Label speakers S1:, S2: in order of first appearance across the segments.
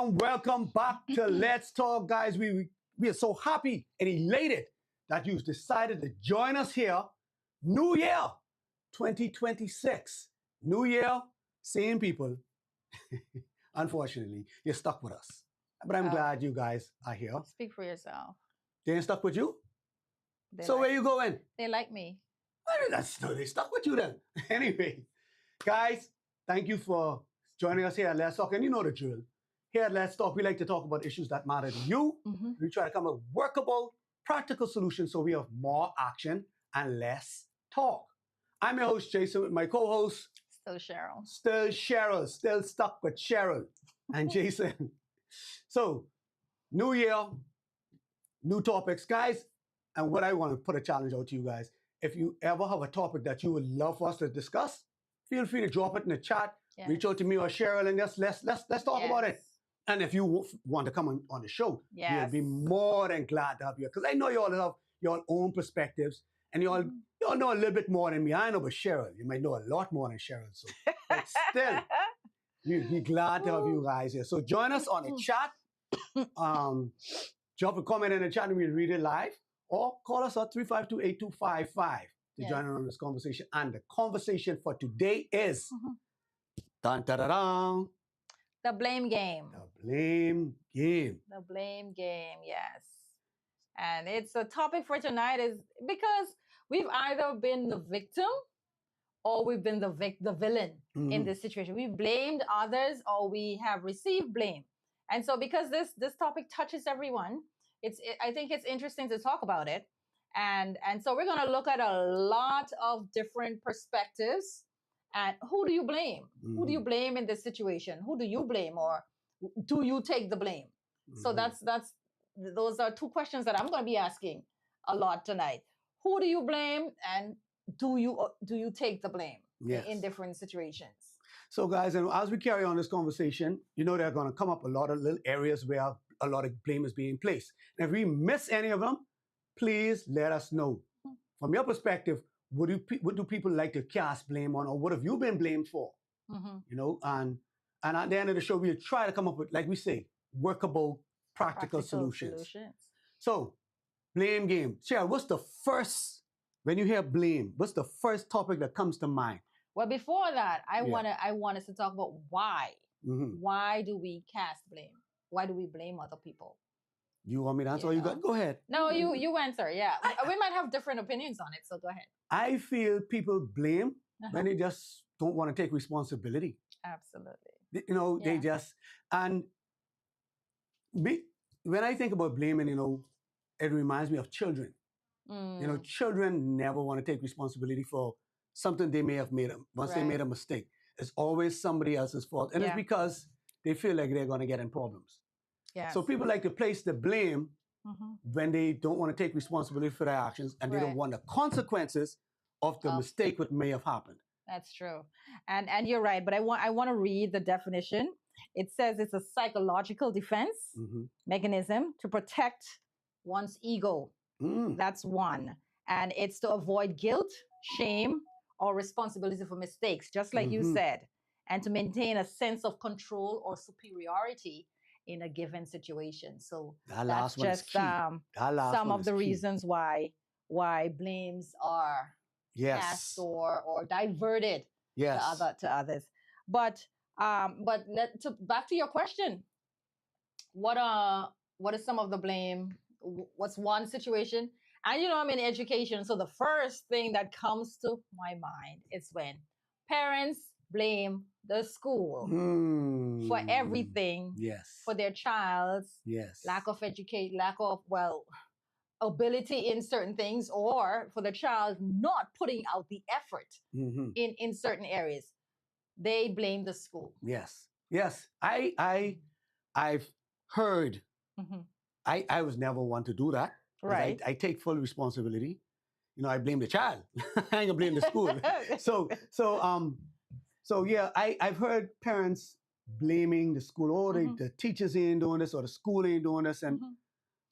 S1: welcome back to Let's Talk, guys. We are so happy and elated that you've decided to join us here. New Year 2026. New Year, same people. Unfortunately, you're stuck with us. But I'm glad you guys are here.
S2: Speak for yourself.
S1: They ain't stuck with you?
S2: They
S1: So
S2: like,
S1: where you going?
S2: They like me.
S1: They stuck with you then. Anyway, guys, thank you for joining us here at Let's Talk. And you know the drill. Here at Let's Talk, we like to talk about issues that matter to you.
S2: Mm-hmm.
S1: We try to come up with workable, practical solutions so we have more action and less talk. I'm your host, Jason, with my co-host,
S2: Still Cheryl.
S1: still stuck with Cheryl and Jason. So, new year, new topics, guys. And what I want to put a challenge out to you guys, if you ever have a topic that you would love for us to discuss, feel free to drop it in the chat.
S2: Yes.
S1: Reach out to me or Cheryl and let's talk about it. And if you want to come on the show, we'll be more than glad to have you. Because I know you all have your own perspectives and you all know a little bit more than me. I know, but Cheryl, you might know a lot more than Cheryl. So, but still, we'd be glad to have you guys here. So join us on the chat. Drop a comment in the chat and we'll read it live. Or call us at 352-8255 to join in on this conversation. And the conversation for today is dun, da, da, da,
S2: The blame game.
S1: the blame game.
S2: The blame game, yes. And it's a topic for tonight is because we've either been the victim or we've been the villain in this situation. We've blamed others or we have received blame. And so because this topic touches everyone, I think it's interesting to talk about it. And so we're going to look at a lot of different perspectives. And who do you blame? Who do you blame in this situation? Who do you blame, or do you take the blame? So those are two questions that I'm going to be asking a lot tonight. Who do you blame, and do you take the blame in different situations? So,
S1: guys, and as we carry on this conversation, you know there are going to come up a lot of little areas where a lot of blame is being placed. And if we miss any of them, please let us know. From your perspective, what do people like to cast blame on, or what have you been blamed for? You know, and at the end of the show, we'll try to come up with, like we say, workable, practical solutions. So, blame game. Cheryl, what's the first, when you hear blame, what's the first topic that comes to mind?
S2: Well, before that, I want us to talk about why. Why do we cast blame? Why do we blame other people?
S1: You want me to answer? Or you got? Go ahead.
S2: No, you answer. Yeah, we might have different opinions on it, so go ahead.
S1: I feel people blame when they just don't want to take responsibility.
S2: Absolutely.
S1: You know, they just, and when I think about blaming, you know, it reminds me of children. You know, children never want to take responsibility for something they may have made once they made a mistake. It's always somebody else's fault, and it's because they feel like they're going to get in problems. So people like to place the blame when they don't want to take responsibility for their actions, and they don't want the consequences of the mistake that may have happened.
S2: That's true, and you're right. But I want to read the definition. It says it's a psychological defense mechanism to protect one's ego. That's one, and it's to avoid guilt, shame, or responsibility for mistakes, just like you said, and to maintain a sense of control or superiority in a given situation. So that's just some of the reasons why blames are cast or diverted to others. But back to your question, what are some of the blame? What's one situation? And you know, I'm in education, so the first thing that comes to my mind is when parents blame the school for everything, for their child's lack of ability in certain things, or for the child not putting out the effort in certain areas. They blame the school.
S1: Yes. I've heard. I was never one to do that.
S2: Right.
S1: I take full responsibility. You know, I blame the child. I ain't gonna blame the school. So yeah, I've heard parents blaming the school. Oh, the teachers ain't doing this, or the school ain't doing this, and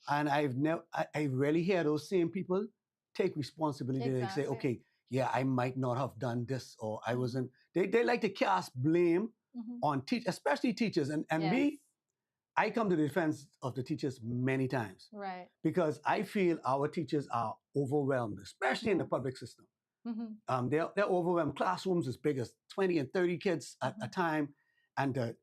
S1: I rarely hear those same people take responsibility. They say, okay, yeah, I might not have done this, or I wasn't. They like to cast blame on especially teachers, and me. I come to the defense of the teachers many times
S2: Right.
S1: because I feel our teachers are overwhelmed, especially in the public system. They're overwhelmed. Classrooms as big as 20 and 30 kids at a time, and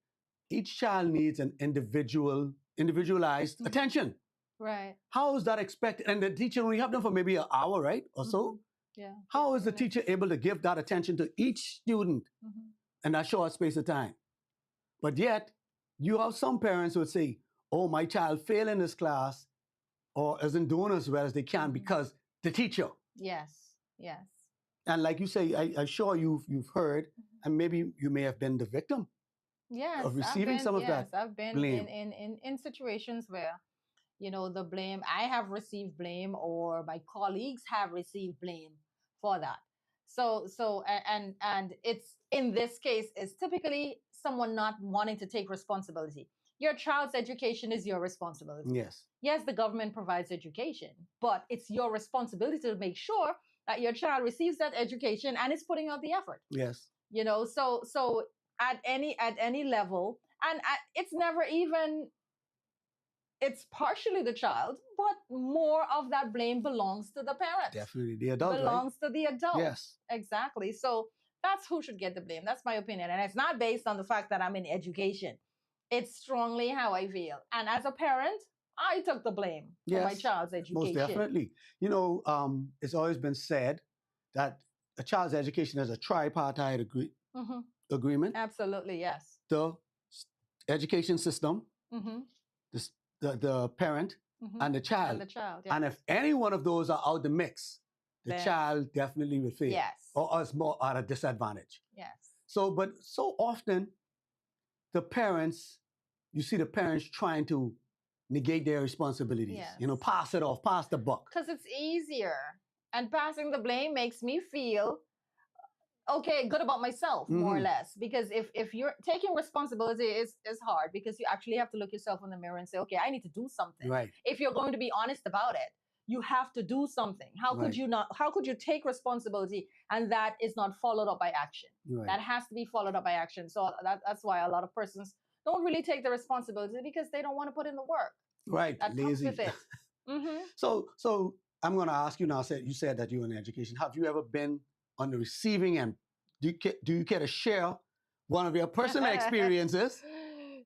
S1: each child needs an individualized attention.
S2: Right.
S1: How is that expected? And the teacher only have them for maybe an hour, right, or so.
S2: Yeah.
S1: How is the teacher able to give that attention to each student in that short space of time? But yet, you have some parents who would say, "Oh, my child failed in this class, or isn't doing as well as they can because the teacher."
S2: Yes. Yes.
S1: And like you say, I'm sure you've heard, and maybe you may have been the victim.
S2: Yes,
S1: of receiving some of that
S2: I've been
S1: blame.
S2: in situations where, the blame, I have received blame or my colleagues have received blame for that. And it's, in this case, is typically someone not wanting to take responsibility. Your child's education is your responsibility.
S1: Yes.
S2: Yes, the government provides education, but it's your responsibility to make sure that your child receives that education and is putting out the effort.
S1: Yes.
S2: So at any level, and it's never even, it's partially the child, but more of that blame belongs to the parents.
S1: Definitely the adult.
S2: Belongs to the adult.
S1: Yes.
S2: Exactly. So that's who should get the blame. That's my opinion. And it's not based on the fact that I'm in education. It's strongly how I feel. And as a parent, I took the blame for my child's education.
S1: Most definitely. It's always been said that a child's education is a tripartite agreement.
S2: Absolutely, yes.
S1: The education system, the parent, and the child.
S2: And the child, yes.
S1: And if any one of those are out the mix, the child definitely will fail.
S2: Yes.
S1: Or is more at a disadvantage.
S2: Yes.
S1: But so often, you see the parents trying to negate their responsibilities.
S2: Yes.
S1: Pass it off, pass the buck.
S2: Because it's easier. And passing the blame makes me feel good about myself, more or less. Because if you're taking responsibility is hard, because you actually have to look yourself in the mirror and say, okay, I need to do something.
S1: Right.
S2: If you're going to be honest about it, you have to do something. How could you not? How could you take responsibility and that is not followed up by action?
S1: Right.
S2: That has to be followed up by action. So that's why a lot of persons don't really take the responsibility, because they don't want to put in the work.
S1: Right.
S2: That
S1: lazy.
S2: comes with it.
S1: So I'm going to ask you now. You said that you're in education. Have you ever been on the receiving end? Do you care to share one of your personal experiences?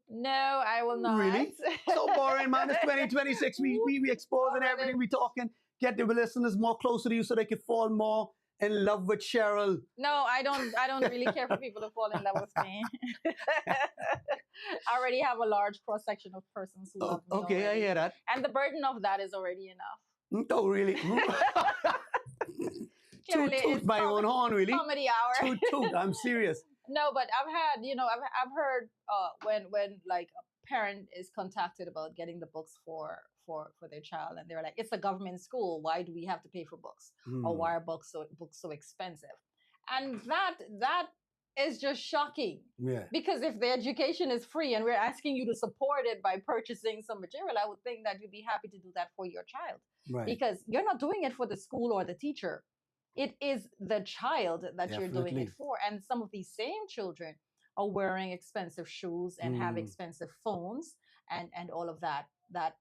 S2: No, I will not.
S1: Really? So boring, man. It's 2026. We exposing everything. We talking. Get the listeners more closer to you so they can fall more in love with Cheryl.
S2: No, I don't really care for people to fall in love with me. I already have a large cross section of persons who love me.
S1: Okay,
S2: already.
S1: I hear that.
S2: And the burden of that is already enough.
S1: Oh, really? Toot my own horn, really.
S2: Comedy hour.
S1: Toot. I'm serious.
S2: No, but I've had, I've heard when like a parent is contacted about getting the books for their child, and they're like, it's a government school, why do we have to pay for books? Or why are books so expensive? And that is just shocking.
S1: Yeah.
S2: Because if the education is free and we're asking you to support it by purchasing some material, I would think that you'd be happy to do that for your child.
S1: Right.
S2: Because you're not doing it for the school or the teacher. It is the child that
S1: Definitely.
S2: you're doing it for. And some of these same children are wearing expensive shoes and have expensive phones and all of that. That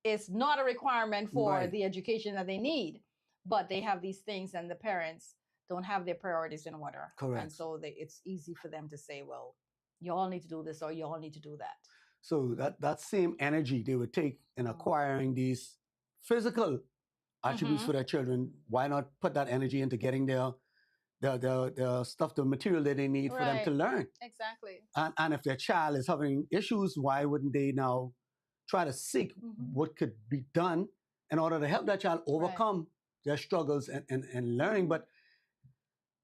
S2: is not a requirement for the education that they need. But they have these things, and the parents don't have their priorities in order.
S1: Correct.
S2: And so it's easy for them to say, well, you all need to do this or you all need to do that.
S1: So that same energy they would take in acquiring these physical attributes for their children, why not put that energy into getting their stuff, the material that they need for them to learn?
S2: Exactly.
S1: And if their child is having issues, why wouldn't they now try to seek what could be done in order to help that child overcome their struggles and learning? But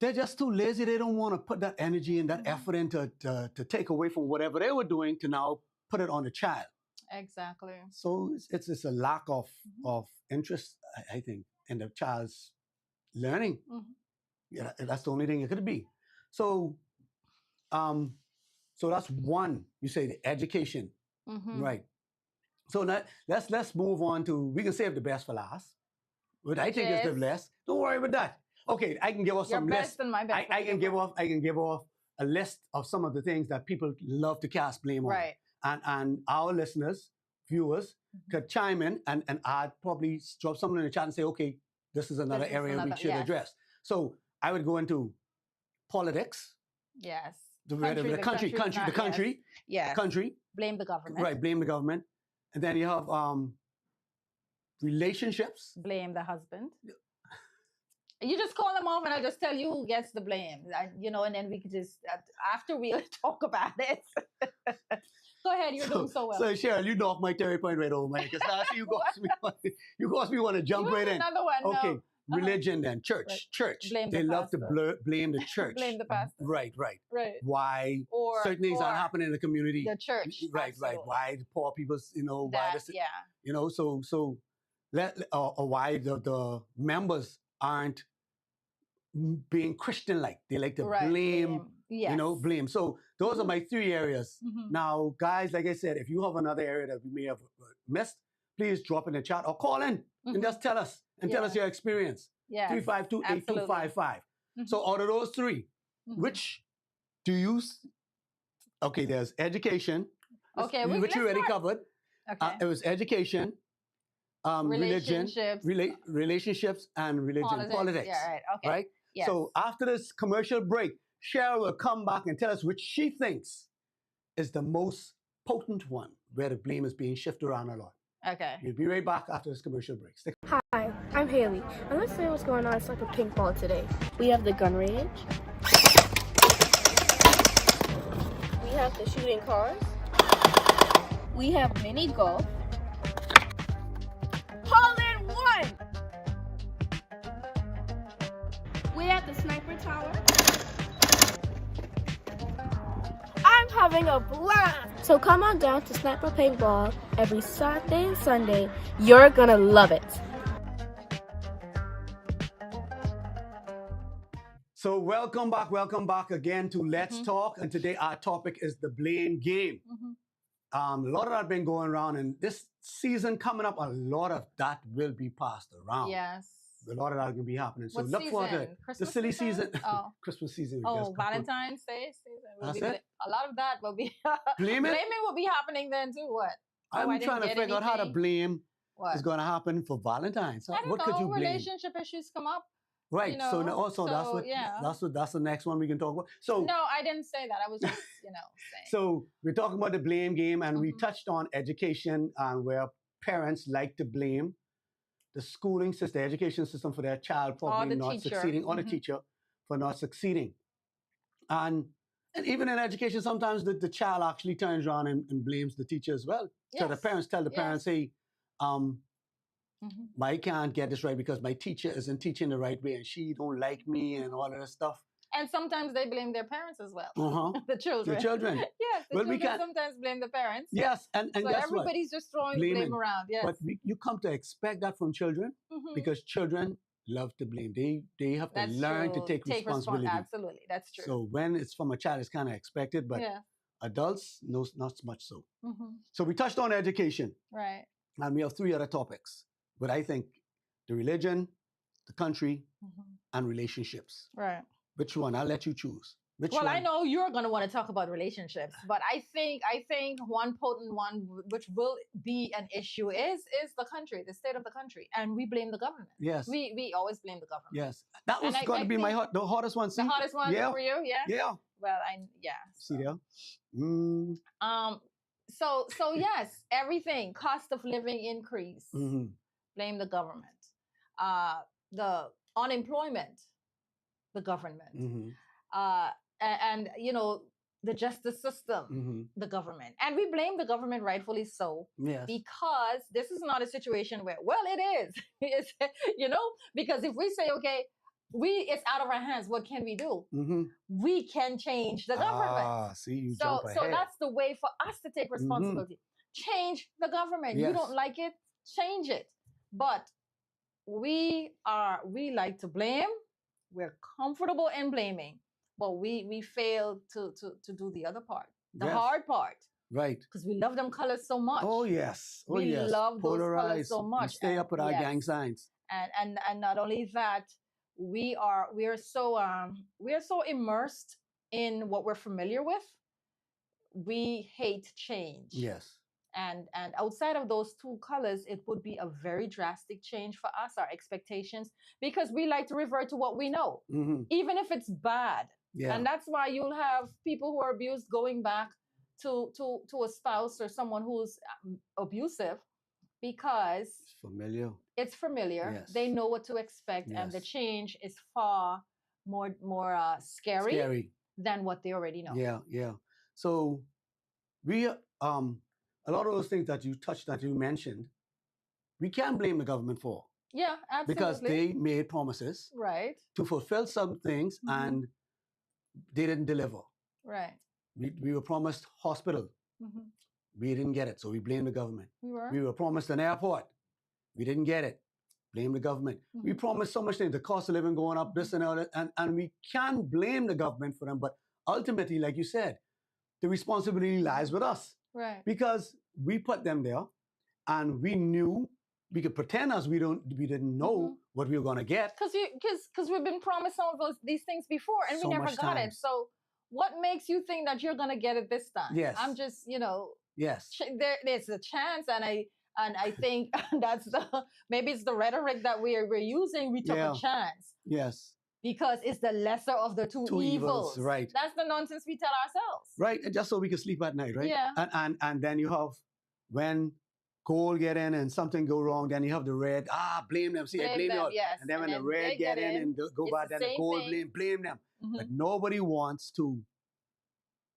S1: they're just too lazy. They don't want to put that energy and that effort into to take away from whatever they were doing to now put it on the child.
S2: Exactly.
S1: So it's a lack of interest, I think, in the child's learning. Yeah, that's the only thing it could be. So, so that's one. You say the education, right? So now let's move on to. We can save the best for last. What I think is the best. Don't worry about that. Okay, I can give us some list. I can give off a list of some of the things that people love to cast blame on.
S2: Right.
S1: and our listeners, viewers, could chime in and I'd probably drop something in the chat and say, okay, this is another area we should address. So I would go into politics.
S2: Yes.
S1: The country.
S2: Yes.
S1: Country.
S2: Blame the government.
S1: Right, blame the government. And then you have relationships.
S2: Blame the husband. You just call them off and I'll just tell you who gets the blame. And then we could just, after we talk about it. Go ahead, you're doing so well.
S1: So Cheryl, you knocked my Terry point right over, man. Because last you caused me want to jump right in.
S2: Another one.
S1: Okay.
S2: No.
S1: Religion then, church.
S2: Right.
S1: Church.
S2: Blame
S1: they
S2: the
S1: love
S2: pastor.
S1: to blame the church.
S2: Blame the pastor.
S1: Right.
S2: Why
S1: certain things aren't happening in the community.
S2: The church.
S1: Right. Why the poor people, why this, so why the members aren't being Christian-like. They like to blame.
S2: Yes.
S1: Blame. So those are my 3 areas. Now, guys, like I said, if you have another area that we may have missed, please drop in the chat or call in and just tell us tell us your experience. 352-8255. So out of those 3, which do you? Okay, there's education.
S2: Okay,
S1: which we already covered.
S2: Okay.
S1: It was education, religion, relationships, and politics.
S2: Yeah, right. Okay.
S1: Right.
S2: Yes.
S1: So after this commercial break, Cheryl will come back and tell us which she thinks is the most potent one, where the blame is being shifted around a lot.
S2: Okay.
S1: We'll be right back after this commercial break.
S3: Hi, I'm Haley, and let's see what's going on at Slipper Paintball today. We have the gun range. We have the shooting cars. We have mini golf. Hole in one! We have the sniper tower. I'm having a blast! So come on down to Sniper Paintball every Saturday and Sunday. You're gonna love it.
S1: So welcome back again to Let's Talk. And today our topic is the blame game. A lot of that been going around, and this season coming up, a lot of that will be passed around.
S2: Yes.
S1: A lot of that will be happening. So
S2: what
S1: look
S2: season?
S1: forward to it. The silly season.
S2: Oh.
S1: Christmas season.
S2: Valentine's Day season.
S1: That's it?
S2: A lot of that will be
S1: Blaming
S2: will be happening then too. What?
S1: I'm trying to figure out how to blame
S2: what
S1: is going to happen for Valentine's.
S2: I don't
S1: what
S2: know,
S1: could you blame?
S2: Relationship issues come up.
S1: Right. So that's the next one we can talk about. So
S2: no, I didn't say that. I was just saying.
S1: So we're talking about the blame game, and we touched on education and where parents like to blame the schooling system, the education system for their child probably not succeeding, or the teacher for not succeeding. And even in education, sometimes the child actually turns around and blames the teacher as well.
S2: Yes.
S1: So the parents tell the parents, hey, I can't get this right because my teacher isn't teaching the right way and she don't like me and all of that stuff.
S2: And sometimes they blame their parents as well. The children.
S1: The children.
S2: Yes, the children sometimes blame the parents.
S1: Yes, and
S2: so everybody's just throwing blame around. Yes.
S1: But you come to expect that from children because children love to blame. They have to learn to take responsibility.
S2: Absolutely, that's true.
S1: So when it's from a child, it's kind of expected, but adults, no, not much so. So we touched on education.
S2: Right.
S1: And we have 3 other topics. But I think the religion, the country, and relationships.
S2: Right.
S1: Which one? I'll let you choose.
S2: Well, I know you're going to want to talk about relationships, but I think one potent one, which will be an issue, is the country, the state of the country, and we blame the government.
S1: Yes.
S2: We always blame the government.
S1: Yes. That was going to be the hottest one. See?
S2: The hottest one for you, yeah.
S1: Yeah.
S2: Well,
S1: See there.
S2: So yes, everything, cost of living increase. Blame the government. The unemployment, the government. And the justice system, the government. And we blame the government, rightfully so.
S1: Yes.
S2: Because this is not a situation where, well, it is. It's, because if we say, okay, it's out of our hands, what can we do? We can change the government.
S1: See, you
S2: so
S1: jump ahead.
S2: So that's the way for us to take responsibility. Change the government.
S1: Yes.
S2: You don't like it, change it. But we like to blame. We're comfortable in blaming, but we fail to do the other part, the hard part.
S1: Right.
S2: Because we love them colors so much.
S1: Oh yes. Oh
S2: we
S1: yes.
S2: love those colors so much.
S1: We stay up with our gang signs.
S2: And not only that, we are so immersed in what we're familiar with. we hate change.
S1: Yes.
S2: And outside of those two colors, it would be a very drastic change for us, our expectations, because we like to revert to what we know, even if it's bad.
S1: Yeah.
S2: And that's why you'll have people who are abused going back to a spouse or someone who's abusive, because
S1: It's familiar.
S2: it's familiar.
S1: Yes.
S2: They know what to expect, and the
S1: Yes.
S2: change is far more scary than what they already know.
S1: Yeah, yeah. So we a lot of those things that you touched, that you mentioned, we can't blame the government for,
S2: Yeah, absolutely.
S1: because they made promises
S2: right,
S1: to fulfill some things and they didn't deliver.
S2: right.
S1: We were promised hospital. We didn't get it, so we blame the government. We were promised an airport. We didn't get it. Blame the government. We promised so much things, the cost of living going up, this and all that, and we can't blame the government for them. But ultimately, like you said, the responsibility lies with us,
S2: Right.
S1: because we put them there, and we knew we could pretend as we didn't know what we were going to get.
S2: Because we've been promised some of these things before, and
S1: So
S2: we never
S1: much
S2: got it.
S1: times.
S2: So what makes you think that you're gonna get it this time?
S1: Yes.
S2: I'm just,
S1: Yes.
S2: there's a chance, and I think that's maybe it's the rhetoric that we're using. We took a chance
S1: Yes.
S2: because it's the lesser of the two evils.
S1: Right.
S2: That's the nonsense we tell ourselves.
S1: Right. And just so we can sleep at night, right?
S2: Yeah.
S1: And then you have, when coal get in and something go wrong, then you have the red, blame them. See, I blame you.
S2: Yes.
S1: And then when the red get in and go
S2: it's
S1: back,
S2: the
S1: then the
S2: same
S1: coal
S2: thing.
S1: blame them. But nobody wants to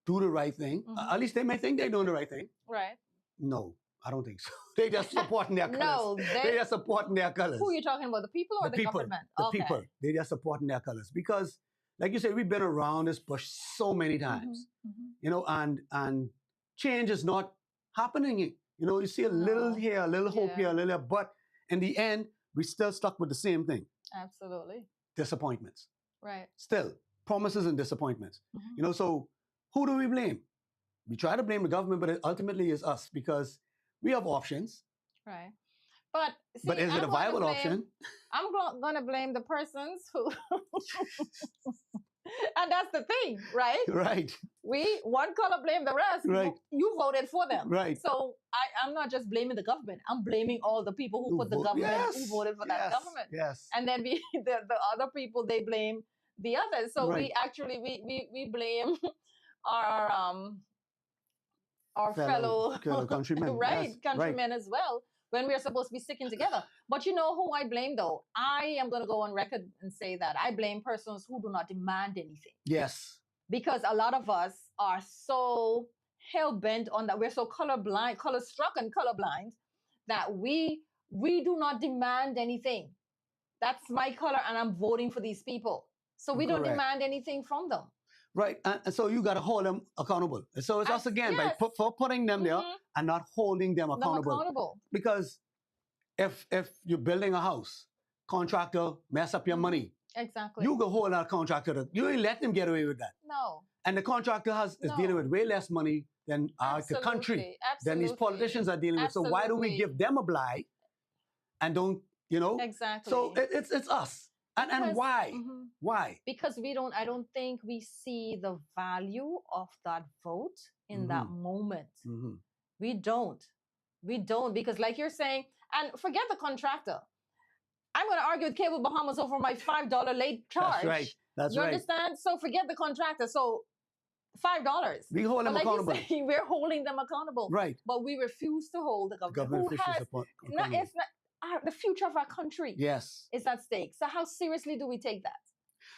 S1: do the right thing. At least they may think they're doing the right thing.
S2: Right.
S1: No, I don't think so. They just supporting their colors.
S2: No,
S1: they just supporting their colors.
S2: Who are you talking about? The people or the
S1: people,
S2: government?
S1: The people. They just supporting their colors. Because, like you said, we've been around this bush so many times. And change is not happening. You see a little here, a little hope here, a little, but in the end, we still stuck with the same thing.
S2: Absolutely.
S1: Disappointments.
S2: Right.
S1: Still, promises and disappointments. So who do we blame? We try to blame the government, but it ultimately is us, because we have options.
S2: Right. But
S1: is it a viable option?
S2: I'm going to blame the persons who... And that's the thing, right?
S1: Right.
S2: One color blame the rest.
S1: Right.
S2: You voted for them.
S1: Right.
S2: So I'm not just blaming the government. I'm blaming all the people who put the government, who voted for that government.
S1: Yes.
S2: And then the other people, they blame the others. So we actually, we blame our fellow
S1: countrymen.
S2: Right,
S1: yes.
S2: countrymen as well, when we're supposed to be sticking together. But you know who I blame, though? I am going to go on record and say that I blame persons who do not demand anything.
S1: Yes.
S2: Because a lot of us are so hell-bent on that. We're so color-struck and colorblind, that we do not demand anything. That's my color, and I'm voting for these people. So we don't demand anything from them.
S1: Right. And so you got to hold them accountable. So it's us again, for putting them there and not holding them accountable. Because if you're building a house, contractor mess up your money.
S2: Exactly.
S1: You go hold that contractor. You ain't let them get away with that.
S2: No.
S1: And the contractor is dealing with way less money than the country, than these politicians are dealing with. So why do we give them a blight and don't,
S2: Exactly.
S1: So it's us. And why? Why?
S2: Because I don't think we see the value of that vote in that moment. We don't. Because like you're saying, and forget the contractor. I'm going to argue with Cable Bahamas over my $5 late charge.
S1: That's right.
S2: You understand? So forget the contractor. So $5.
S1: We hold them accountable.
S2: You say, we're holding them accountable.
S1: Right.
S2: But we refuse to hold the government. It's not the future of our country.
S1: Yes.
S2: Is at stake. So how seriously do we take that?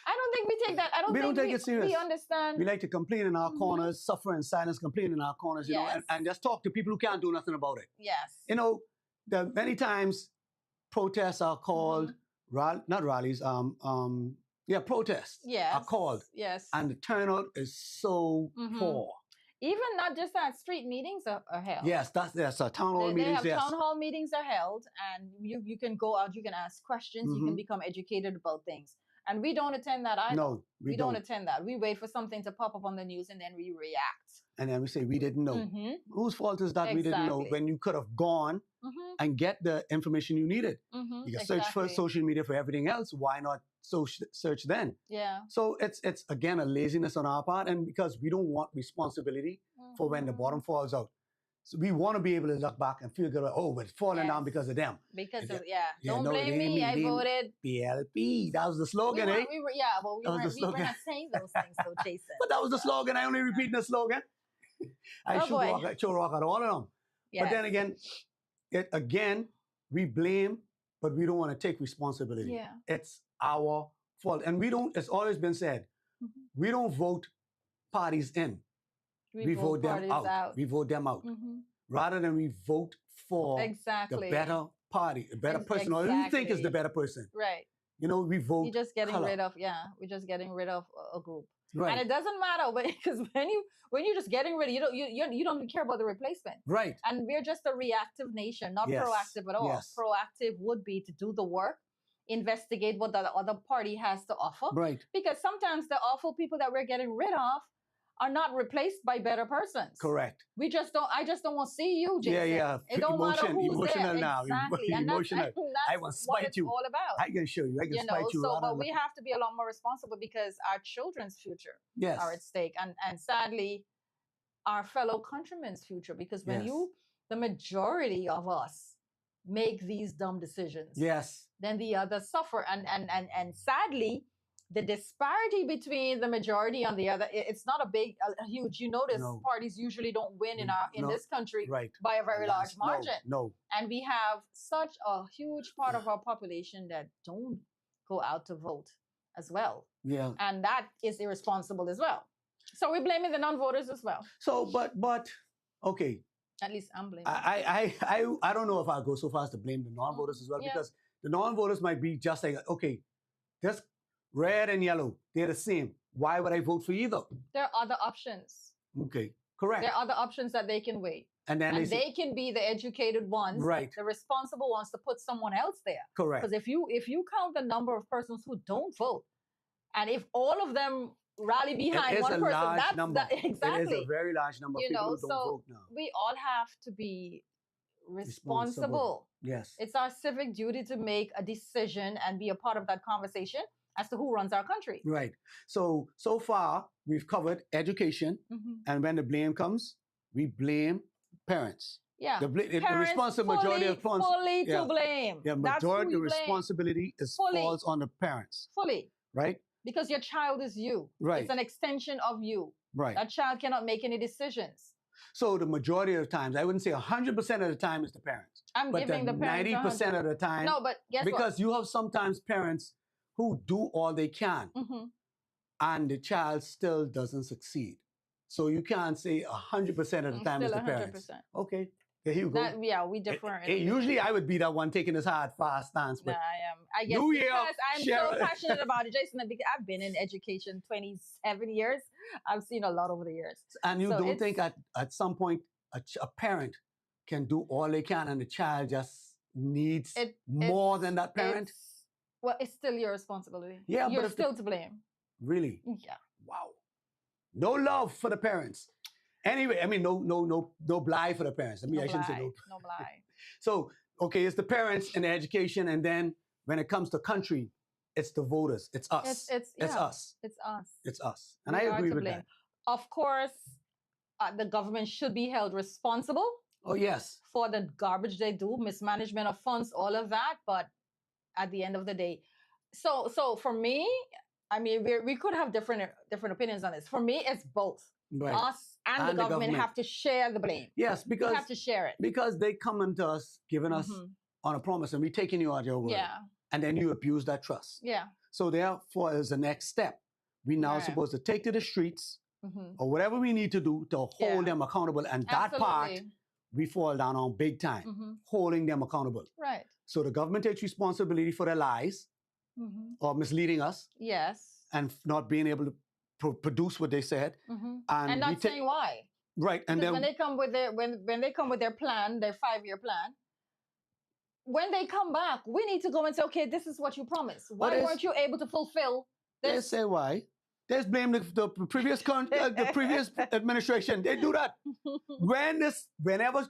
S2: I don't think we take that.
S1: We don't take it serious.
S2: We understand.
S1: We like to complain in our corners, suffer in silence, complain in our corners, you know, and just talk to people who can't do nothing about it.
S2: Yes.
S1: Many times protests are called, not rallies, protests are called.
S2: Yes.
S1: And the turnout is so poor.
S2: Even not just that, street meetings are held.
S1: Yes, that's town hall meetings.
S2: Town hall meetings are held, and you can go out, you can ask questions, you can become educated about things. And we don't attend that either.
S1: No, we
S2: don't attend that. We wait for something to pop up on the news, and then we react.
S1: And then we say, we didn't know. Whose fault is that we didn't know, when you could have gone and get the information you needed? You can search for social media for everything else. Why not search then?
S2: Yeah.
S1: So it's again a laziness on our part, and because we don't want responsibility, for when the bottom falls out. So we want to be able to look back and feel good. Oh, but it's falling down because of them.
S2: Because
S1: Yeah.
S2: of
S1: Yeah,
S2: don't
S1: no, it
S2: blame
S1: ain't
S2: me. I
S1: It ain't
S2: voted.
S1: PLP. That was the slogan, eh?
S2: We were
S1: That was the
S2: we were
S1: slogan.
S2: not saying those things though, Jason.
S1: But that was the slogan. I only repeating the slogan. I
S2: Oh,
S1: should
S2: boy.
S1: rock at all of them.
S2: Yes.
S1: But then again, we blame, but we don't want to take responsibility.
S2: Yeah.
S1: It's our fault. And we don't, it's always been said, we don't vote parties in. We vote them
S2: parties
S1: out. We vote them out. Rather than we vote for
S2: Exactly.
S1: the better party, a better person, or who you think is the better person.
S2: Right.
S1: You know, we vote.
S2: You're just getting
S1: color.
S2: rid of we're just getting rid of a group.
S1: Right.
S2: And it doesn't matter because when you're just getting rid of you don't even care about the replacement.
S1: Right.
S2: And we're just a reactive nation, not
S1: Yes.
S2: proactive at all.
S1: Yes.
S2: Proactive would be to do the work, investigate what the other party has to offer.
S1: Right.
S2: Because sometimes the awful people that we're getting rid of are not replaced by better persons.
S1: Correct.
S2: I just don't want to see you, Jason.
S1: Yeah.
S2: It don't matter who's
S1: emotional
S2: there.
S1: now.
S2: Exactly. And
S1: Emotional.
S2: that's
S1: I will
S2: what
S1: spite
S2: it's
S1: you.
S2: all about.
S1: I can show you. I can
S2: You know,
S1: spite you.
S2: but we have to be a lot more responsible because our children's future
S1: Yes.
S2: are at stake, and sadly, our fellow countrymen's future. Because when
S1: Yes.
S2: the majority of us make these dumb decisions,
S1: Yes.
S2: then the others suffer, and sadly, the disparity between the majority and the other, it's not a huge. You notice
S1: No.
S2: parties usually don't win in
S1: No.
S2: this country
S1: Right.
S2: by a very large
S1: No,
S2: margin.
S1: No.
S2: And we have such a huge part of our population that don't go out to vote as well.
S1: Yeah.
S2: And that is irresponsible as well. So we're blaming the non-voters as well.
S1: So, but okay.
S2: At least I'm blaming.
S1: I don't know if I'll go so far as to blame the non-voters as well,
S2: Yeah.
S1: because the non-voters might be just like, okay, this red and yellow, they're the same. Why would I vote for either?
S2: There are other options.
S1: Okay, correct.
S2: There are other options that they can weigh.
S1: And then
S2: And
S1: say,
S2: they can be the educated ones,
S1: Right.
S2: the responsible ones to put someone else there.
S1: correct.
S2: Because if you count the number of persons who don't vote, and if all of them rally behind
S1: is
S2: one
S1: a
S2: person,
S1: large
S2: that's
S1: number.
S2: exactly.
S1: It is a very large number of
S2: You
S1: people
S2: know,
S1: who don't
S2: so
S1: vote now.
S2: we all have to be responsible.
S1: Yes.
S2: It's our civic duty to make a decision and be a part of that conversation as to who runs our country.
S1: Right. So far, we've covered education, and when the blame comes, we blame parents.
S2: Yeah.
S1: The
S2: Parents
S1: responsible majority of funds.
S2: fully
S1: yeah.
S2: to blame.
S1: Yeah,
S2: That's
S1: majority
S2: who
S1: of
S2: we blame.
S1: responsibility
S2: Fully.
S1: falls on the parents,
S2: Fully.
S1: right?
S2: Because your child is you.
S1: Right.
S2: It's an extension of you.
S1: Right.
S2: That child cannot make any decisions.
S1: So the majority of the times, I wouldn't say 100% of the time it's the parents,
S2: I'm
S1: but
S2: giving the parents
S1: 90% of the time,
S2: No, but guess
S1: because you have sometimes parents who do all they can,
S2: what? Mm-hmm.
S1: and the child still doesn't succeed. So you can't say 100% of the time it's
S2: Still
S1: the parents.
S2: 100%.
S1: Okay, here you go.
S2: We differ.
S1: Usually I would be that one taking this hard, fast stance,
S2: Nah,
S1: but
S2: I am. I guess
S1: New Year,
S2: because I'm
S1: share
S2: so
S1: it.
S2: passionate about it, Jason. Because I've been in education 27 years. I've seen a lot over the years.
S1: and you
S2: so
S1: don't think at some point a parent can do all they can and the child just needs more than that parent?
S2: It's still your responsibility.
S1: Yeah, but
S2: you're
S1: if the-
S2: still to blame.
S1: Really?
S2: Yeah.
S1: Wow. No love for the parents. Anyway, I mean, no blight for the parents. I mean, I shouldn't say no.
S2: No lie.
S1: So, okay, it's the parents and the education, and then when it comes to country, it's the voters. It's us.
S2: It's
S1: us.
S2: It's us.
S1: It's us. And
S2: We
S1: I
S2: are
S1: agree
S2: to
S1: with
S2: blame.
S1: that.
S2: Of course, the government should be held responsible
S1: Oh, yes.
S2: for the garbage they do, mismanagement of funds, all of that. But at the end of the day, so for me, I mean, we could have different opinions on this. For me, it's both.
S1: Right.
S2: Us and the government have to share the blame.
S1: Yes,
S2: We
S1: because
S2: have to share it.
S1: they come into us, giving us
S2: Mhm.
S1: on a promise, and we taking you at your word.
S2: Yeah.
S1: And then you abuse that trust.
S2: Yeah.
S1: So therefore, as the next step, we now
S2: Right.
S1: supposed to take to the streets
S2: Mhm.
S1: or whatever we need to do to hold
S2: Yeah.
S1: them accountable. And that part,
S2: Absolutely.
S1: we fall down on big time,
S2: Mhm.
S1: holding them accountable.
S2: Right.
S1: So the government takes responsibility for their lies
S2: Mhm.
S1: or misleading us
S2: Yes.
S1: and not being able to produce what they said.
S2: Mhm.
S1: And,
S2: And
S1: we
S2: not saying why.
S1: right. And
S2: Because
S1: then
S2: when they come with their plan, their 5-year plan, when they come back, we need to go and say, okay, this is what you promised. Why
S1: What is-
S2: weren't you able to fulfill
S1: they
S2: this?
S1: say why. Let's blame the previous the previous administration. They do that. Whenever,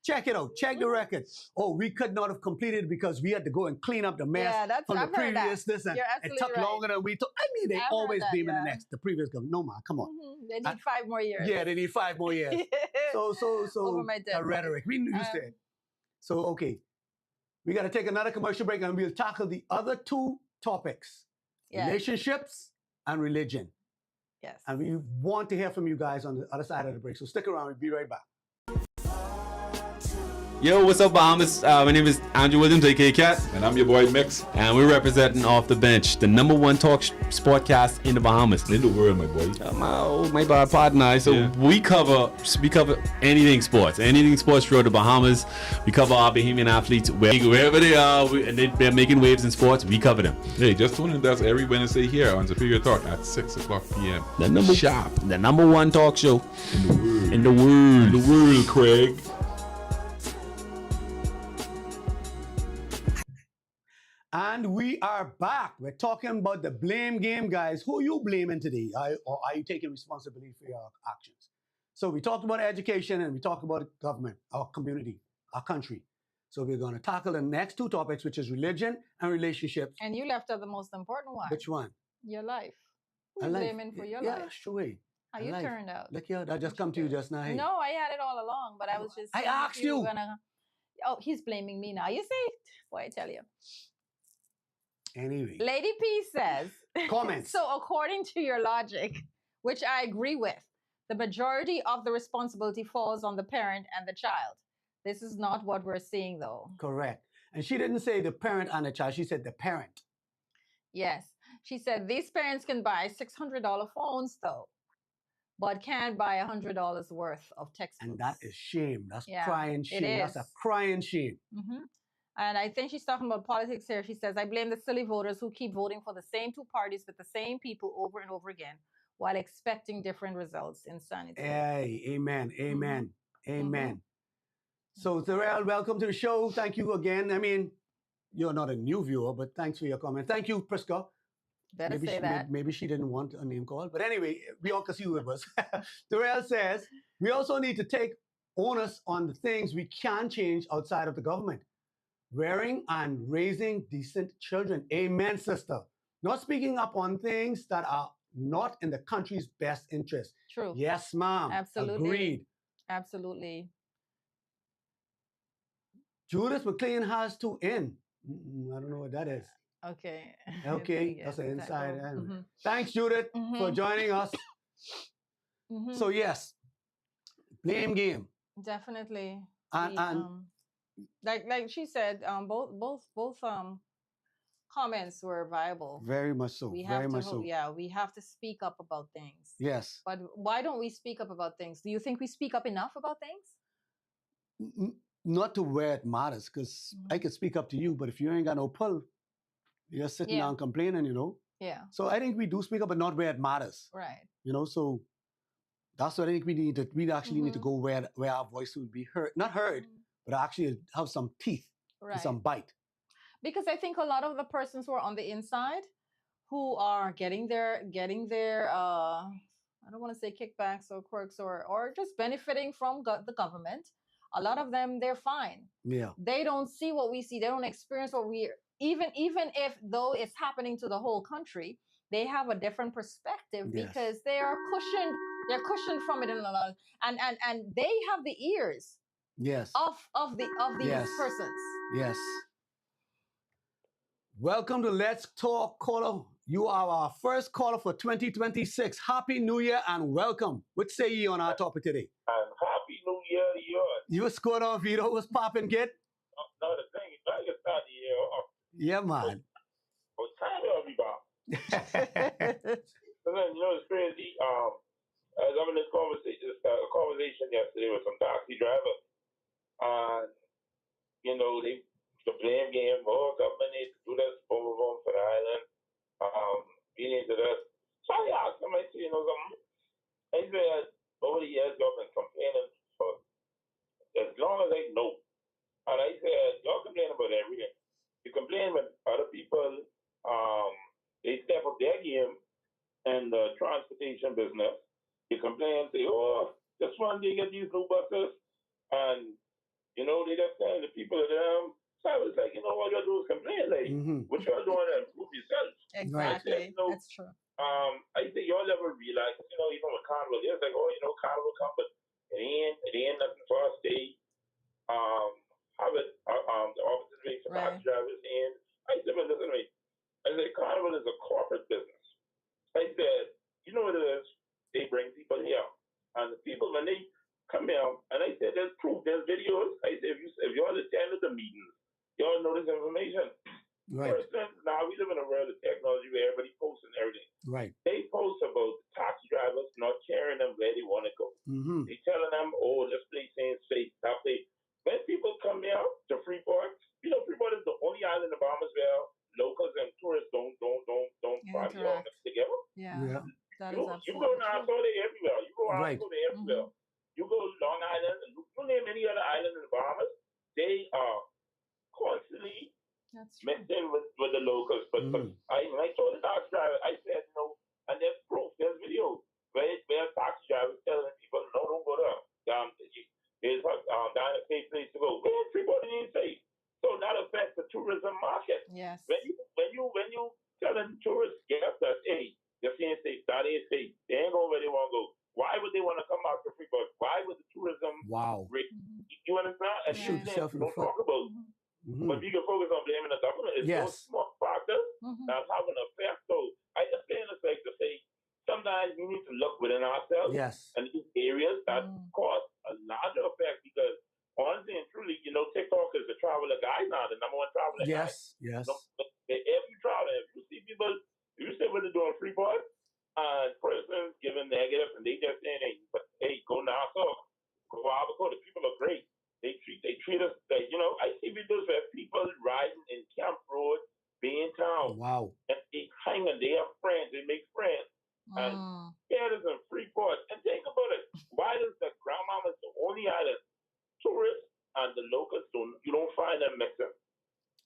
S1: check it out. Check the record. Oh, we could not have completed because we had to go and clean up the mess
S2: Yeah, that's
S1: from the
S2: I've heard that.
S1: previous this and
S2: You're
S1: it
S2: absolutely
S1: took
S2: right.
S1: longer than we took. I mean, they
S2: I've heard
S1: always
S2: that,
S1: blaming
S2: yeah.
S1: the previous government. No man, come on.
S2: They need 5 more years.
S1: Yeah, they need 5 more years. So
S2: Over my dead body.
S1: rhetoric. We used to it. So okay, we got to take another commercial break and we'll tackle the other 2 topics:
S2: Yes.
S1: relationships and religion.
S2: Yes.
S1: And we want to hear from you guys on the other side of the break. So stick around. We'll be right back.
S4: Yo, what's up, Bahamas? My name is Andrew Williams, aka Cat,
S5: And I'm your boy Mix.
S4: and we're representing Off the Bench, the #1 talk sportcast in the Bahamas.
S5: In the world, my boy.
S4: My bad partner. So
S5: Yeah.
S4: we cover anything sports throughout the Bahamas. We cover our Bahamian athletes wherever they are, and they're making waves in sports. We cover them.
S5: Hey, just tune in to us every Wednesday here on Superior Talk at 6 o'clock p.m.
S4: The #1 talk show
S5: In the world.
S4: in the world.
S5: The world, Craig.
S1: And we are back. We're talking about the blame game, guys. Who you blaming today? Or are you taking responsibility for your actions? So we talked about education and we talked about government, our community, our country. So we're going to tackle the next 2 topics, which is religion and relationships.
S2: And you left out the most important one.
S1: Which one?
S2: Your life. Who
S1: A
S2: you
S1: life.
S2: blaming for your
S1: Yeah,
S2: life?
S1: sure.
S2: How
S1: A
S2: you
S1: life.
S2: turned out?
S1: Look here, that just come to you just now. Hey.
S2: No, I had it all along, but I was just.
S1: I
S2: seeing if
S1: asked
S2: were
S1: you.
S2: Gonna... Oh, he's blaming me now. You see? Boy, I tell you.
S1: Anyway,
S2: Lady P says.
S1: comments.
S2: So, according to your logic, which I agree with, the majority of the responsibility falls on the parent and the child. This is not what we're seeing, though.
S1: Correct. And she didn't say the parent and the child. She said the parent.
S2: Yes. She said these parents can buy $600 phones, though, but can't buy $100 worth of textbooks.
S1: And that is shame. That's
S2: Yeah,
S1: crying
S2: it
S1: shame. That's a
S2: is.
S1: crying shame.
S2: Mhm. And I think she's talking about politics here. She says, I blame the silly voters who keep voting for the same 2 parties with the same people over and over again while expecting different results. Insanity.
S1: Hey, amen, amen,
S2: Mm-hmm.
S1: amen. So, Terrell, welcome to the show. Thank you again. I mean, you're not a new viewer, but thanks for your comment. Thank you, Priska.
S2: Better say that.
S1: Maybe she didn't want a name call. But anyway, we all can see who it was. Terrell says, we also need to take onus on the things we can change outside of the government. Rearing and raising decent children. Amen, sister. Not speaking up on things that are not in the country's best interest.
S2: True.
S1: Yes, ma'am.
S2: Absolutely.
S1: Agreed.
S2: Absolutely.
S1: Judith McLean has to in. I don't know what that is.
S2: Okay.
S1: Okay,
S2: Yeah,
S1: that's an inside.
S2: typo.
S1: Anyway.
S2: Mhm.
S1: Thanks, Judith, for
S2: Mhm.
S1: joining us.
S2: Mhm.
S1: So yes, blame game.
S2: Definitely.
S1: And,
S2: The,
S1: and
S2: like she said, both comments were viable.
S1: very much so.
S2: We have
S1: Very
S2: to
S1: much so.
S2: yeah, we have to speak up about things.
S1: Yes.
S2: But why don't we speak up about things? Do you think we speak up enough about things?
S1: Not to where it matters, because I could speak up to you, but if you ain't got no pull, you're sitting
S2: Yeah.
S1: down complaining, you know.
S2: Yeah.
S1: So I think we do speak up, but not where it matters.
S2: Right.
S1: You know, so that's what I think we need to. We actually need to go where our voice will be heard, not heard, but actually have some teeth
S2: Right.
S1: and some bite.
S2: Because I think a lot of the persons who are on the inside, who are getting their I don't want to say kickbacks or quirks or just benefiting from the government, a lot of them, they're fine.
S1: Yeah.
S2: They don't see what we see. They don't experience what we even if though it's happening to the whole country, they have a different perspective
S1: Yes.
S2: because they are cushioned. They're cushioned from it in a lot, and they have the ears
S1: Yes.
S2: of these
S1: Yes.
S2: persons.
S1: Yes. Welcome to Let's Talk Caller. You are our first caller for 2026. Happy New Year and welcome. What say ye on our topic today?
S6: And Happy New Year to yours.
S1: You was scored on Vito. What's popping, kid?
S6: No, the thing is, I just start the year off.
S1: Yeah, man.
S6: Well, time will be back. And then, you know, it's crazy. I was having this conversation yesterday with some taxi drivers. And, you know, the blame game, government needs to do this, boom, boom, boom, for the island. We need to do this. So I asked them, I said, you know, I said, over the years, government complaining for as long as I know. And I said, y'all complain about everything. You complain when other people, they step up their game in the transportation business. You complain, say, oh, just one day get these new buses, and they just telling the people of them. So I was like, all you do is complain, like, what y'all doing to improve yourself?
S2: Exactly.
S6: I said,
S2: That's true.
S6: I think y'all never realize, even with Carnival, it's like, Carnival come, but it ain't nothing for us. They have it, the opposite way for taxi drivers. And I said, well, listen to me. I said, Carnival is a corporate business. I said, you know what it is? They bring people here. And the people, when they come here, and I said, there's proof, there's videos. I said, if y'all attended the meetings, y'all know this information.
S1: Right.
S6: For instance, now we live in a world of technology where everybody posts and everything.
S1: Right.
S6: They post about the taxi drivers not carrying them where they want to go. They telling them, oh, this place ain't safe, that place. When people come here to Freeport, Freeport is the only island in the Bahamas where locals and tourists don't party all mixed together.
S2: Yeah. That is
S6: you go Nassau, they everywhere. You go Nassau, they everywhere. You go Long Island, and you name any other island in the Bahamas, they are constantly mixing with the locals. But when I told the taxi driver, I said, and there's proof, there's video where taxi drivers telling people, no, don't go there. There's down a safe place to go. Well, Freeport ain't safe. So that affects the tourism market.
S2: Yes.
S6: When you telling tourists, get up that, hey, this ain't safe, that ain't safe. They ain't going where they want to go. Why would they want to come out to Freeport? Why would the tourism rate? You understand? And
S1: Shoot yourself in the
S6: don't
S1: foot.
S6: talk about. But we can focus on blaming the government. It's those small factors that's having an effect. So I just say in effect to say sometimes we need to look within ourselves and these areas that cause a larger effect, because honestly and truly, TikTok is the traveler guide now, the number one traveler guide.
S1: Yes.
S6: Every traveler, if you see people, if you see what they're doing Freeport, and persons giving negative, and they just saying, hey, go Nassau, go Abaco, the people are great. They treat us like, I see videos where people riding in Camp Road, Bay in Town.
S1: Wow.
S6: And they hang on, they have friends, they make friends. And here is in Freeport. And think about it. Why does the grandmama's the only island? Tourists and the locals you don't find them mixing.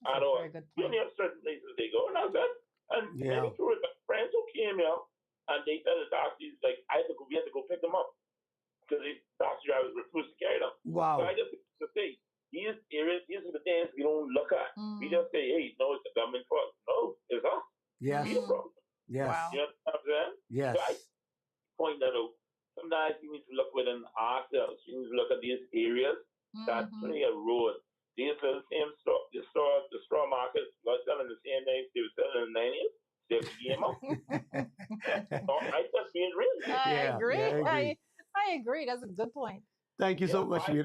S6: At all. You only have certain places they go, and that's it. And many tourists, friends who came here, and they tell the taxis, like, we had to go pick them up, because the taxi drivers refused to carry them.
S1: Wow.
S6: So I just to say, these areas, these are the things we don't look at. We just say, hey, no, it's the government fault. No, it's us.
S1: Yes.
S6: We the problem.
S1: Yes.
S2: Wow.
S6: You know what I'm saying?
S1: Yes.
S6: So I point that out. Sometimes you need to look within ourselves. You need to look at these areas that play a role. These are the same store, the straw markets were selling the same things they were selling in the 90s. They're GMO. I just being real.
S2: I agree.
S1: Yeah,
S2: I agree. That's a good point.
S1: Thank you so much.
S6: Why,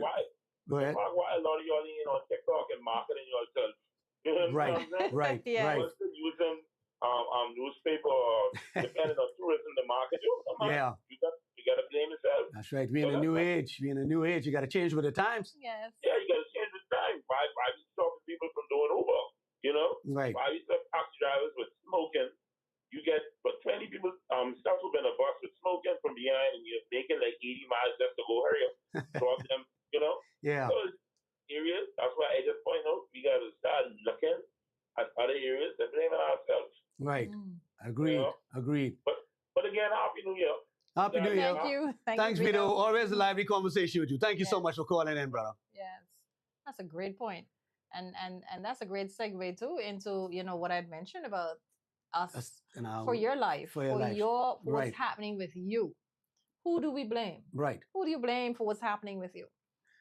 S1: Go ahead.
S6: why a lot of y'all ain't on TikTok and marketing yourself? You know what I'm saying?
S1: Right.
S6: Using newspaper or depending on tourism to market you. You got to blame yourself.
S1: That's right. We're in a new age. You got to change with the times.
S2: Yes.
S6: Yeah, you got to change the time. Why we stopping people from doing Uber?
S1: Right.
S6: Why we stop taxi drivers with smoking? You get 20 people stuck up in a bus with smoking from behind, and you're making like 80 miles just to go hurry up. Drop them,
S1: Yeah.
S6: So it's areas. That's why I just point out we got to start looking at other areas and blaming ourselves.
S1: Right. Agreed.
S6: But again, Happy New Year.
S1: Happy New Year.
S2: Thank you.
S1: Thanks, Vito. Always a lively conversation with you. Thank you so much for calling in, brother.
S2: Yes. That's a great point. And that's a great segue too into, what I'd mentioned about us for your life, what's happening with you. Who do we blame?
S1: Right.
S2: Who do you blame for what's happening with you?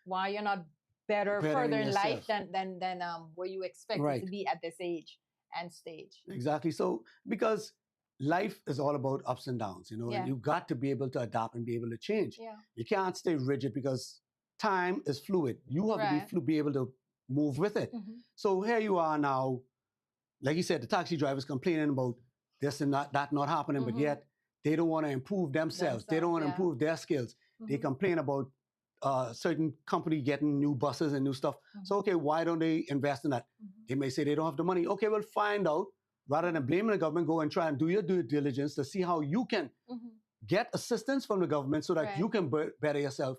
S2: Why you're not better further in life than where you expected to be at this age and stage.
S1: Exactly. So because life is all about ups and downs, and you got to be able to adapt and be able to change.
S2: Yeah.
S1: You can't stay rigid because time is fluid. You have to be able to move with it. So here you are now, like you said, the taxi drivers complaining about this and that not happening, but yet they don't want to improve themselves. They don't want to improve their skills. They complain about certain company getting new buses and new stuff. So, okay, why don't they invest in that? They may say they don't have the money. Okay, well, find out. Rather than blaming the government, go and try and do your due diligence to see how you can get assistance from the government so that you can better yourself,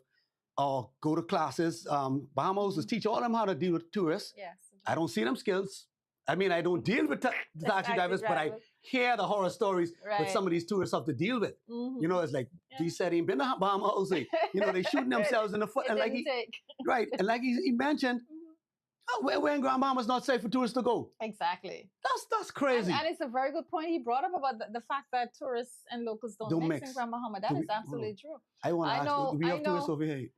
S1: or go to classes. Bahamas is teach all them how to deal with tourists.
S2: Yes.
S1: I don't see them skills. I mean, I don't deal with the taxi drivers, but I hear the horror stories that
S2: Right.
S1: some of these tourists have to deal with.
S2: Mhm.
S1: You know, it's like
S2: Yeah.
S1: he said, he been to Bahamas, you know, they shooting themselves in the foot,
S2: It
S1: and like
S2: didn't take.
S1: right, and like he mentioned,
S2: Mhm.
S1: where in Grand Bahama's not safe for tourists to go.
S2: Exactly.
S1: That's crazy.
S2: And it's a very good point he brought up about the fact that tourists and locals don't,
S1: Don't
S2: mix in
S1: mix.
S2: Grand Bahama. That
S1: Do
S2: is
S1: we-
S2: absolutely true.
S1: I want to
S2: I
S1: ask,
S2: know-
S1: do we
S2: I
S1: have tourists
S2: know.
S1: over here?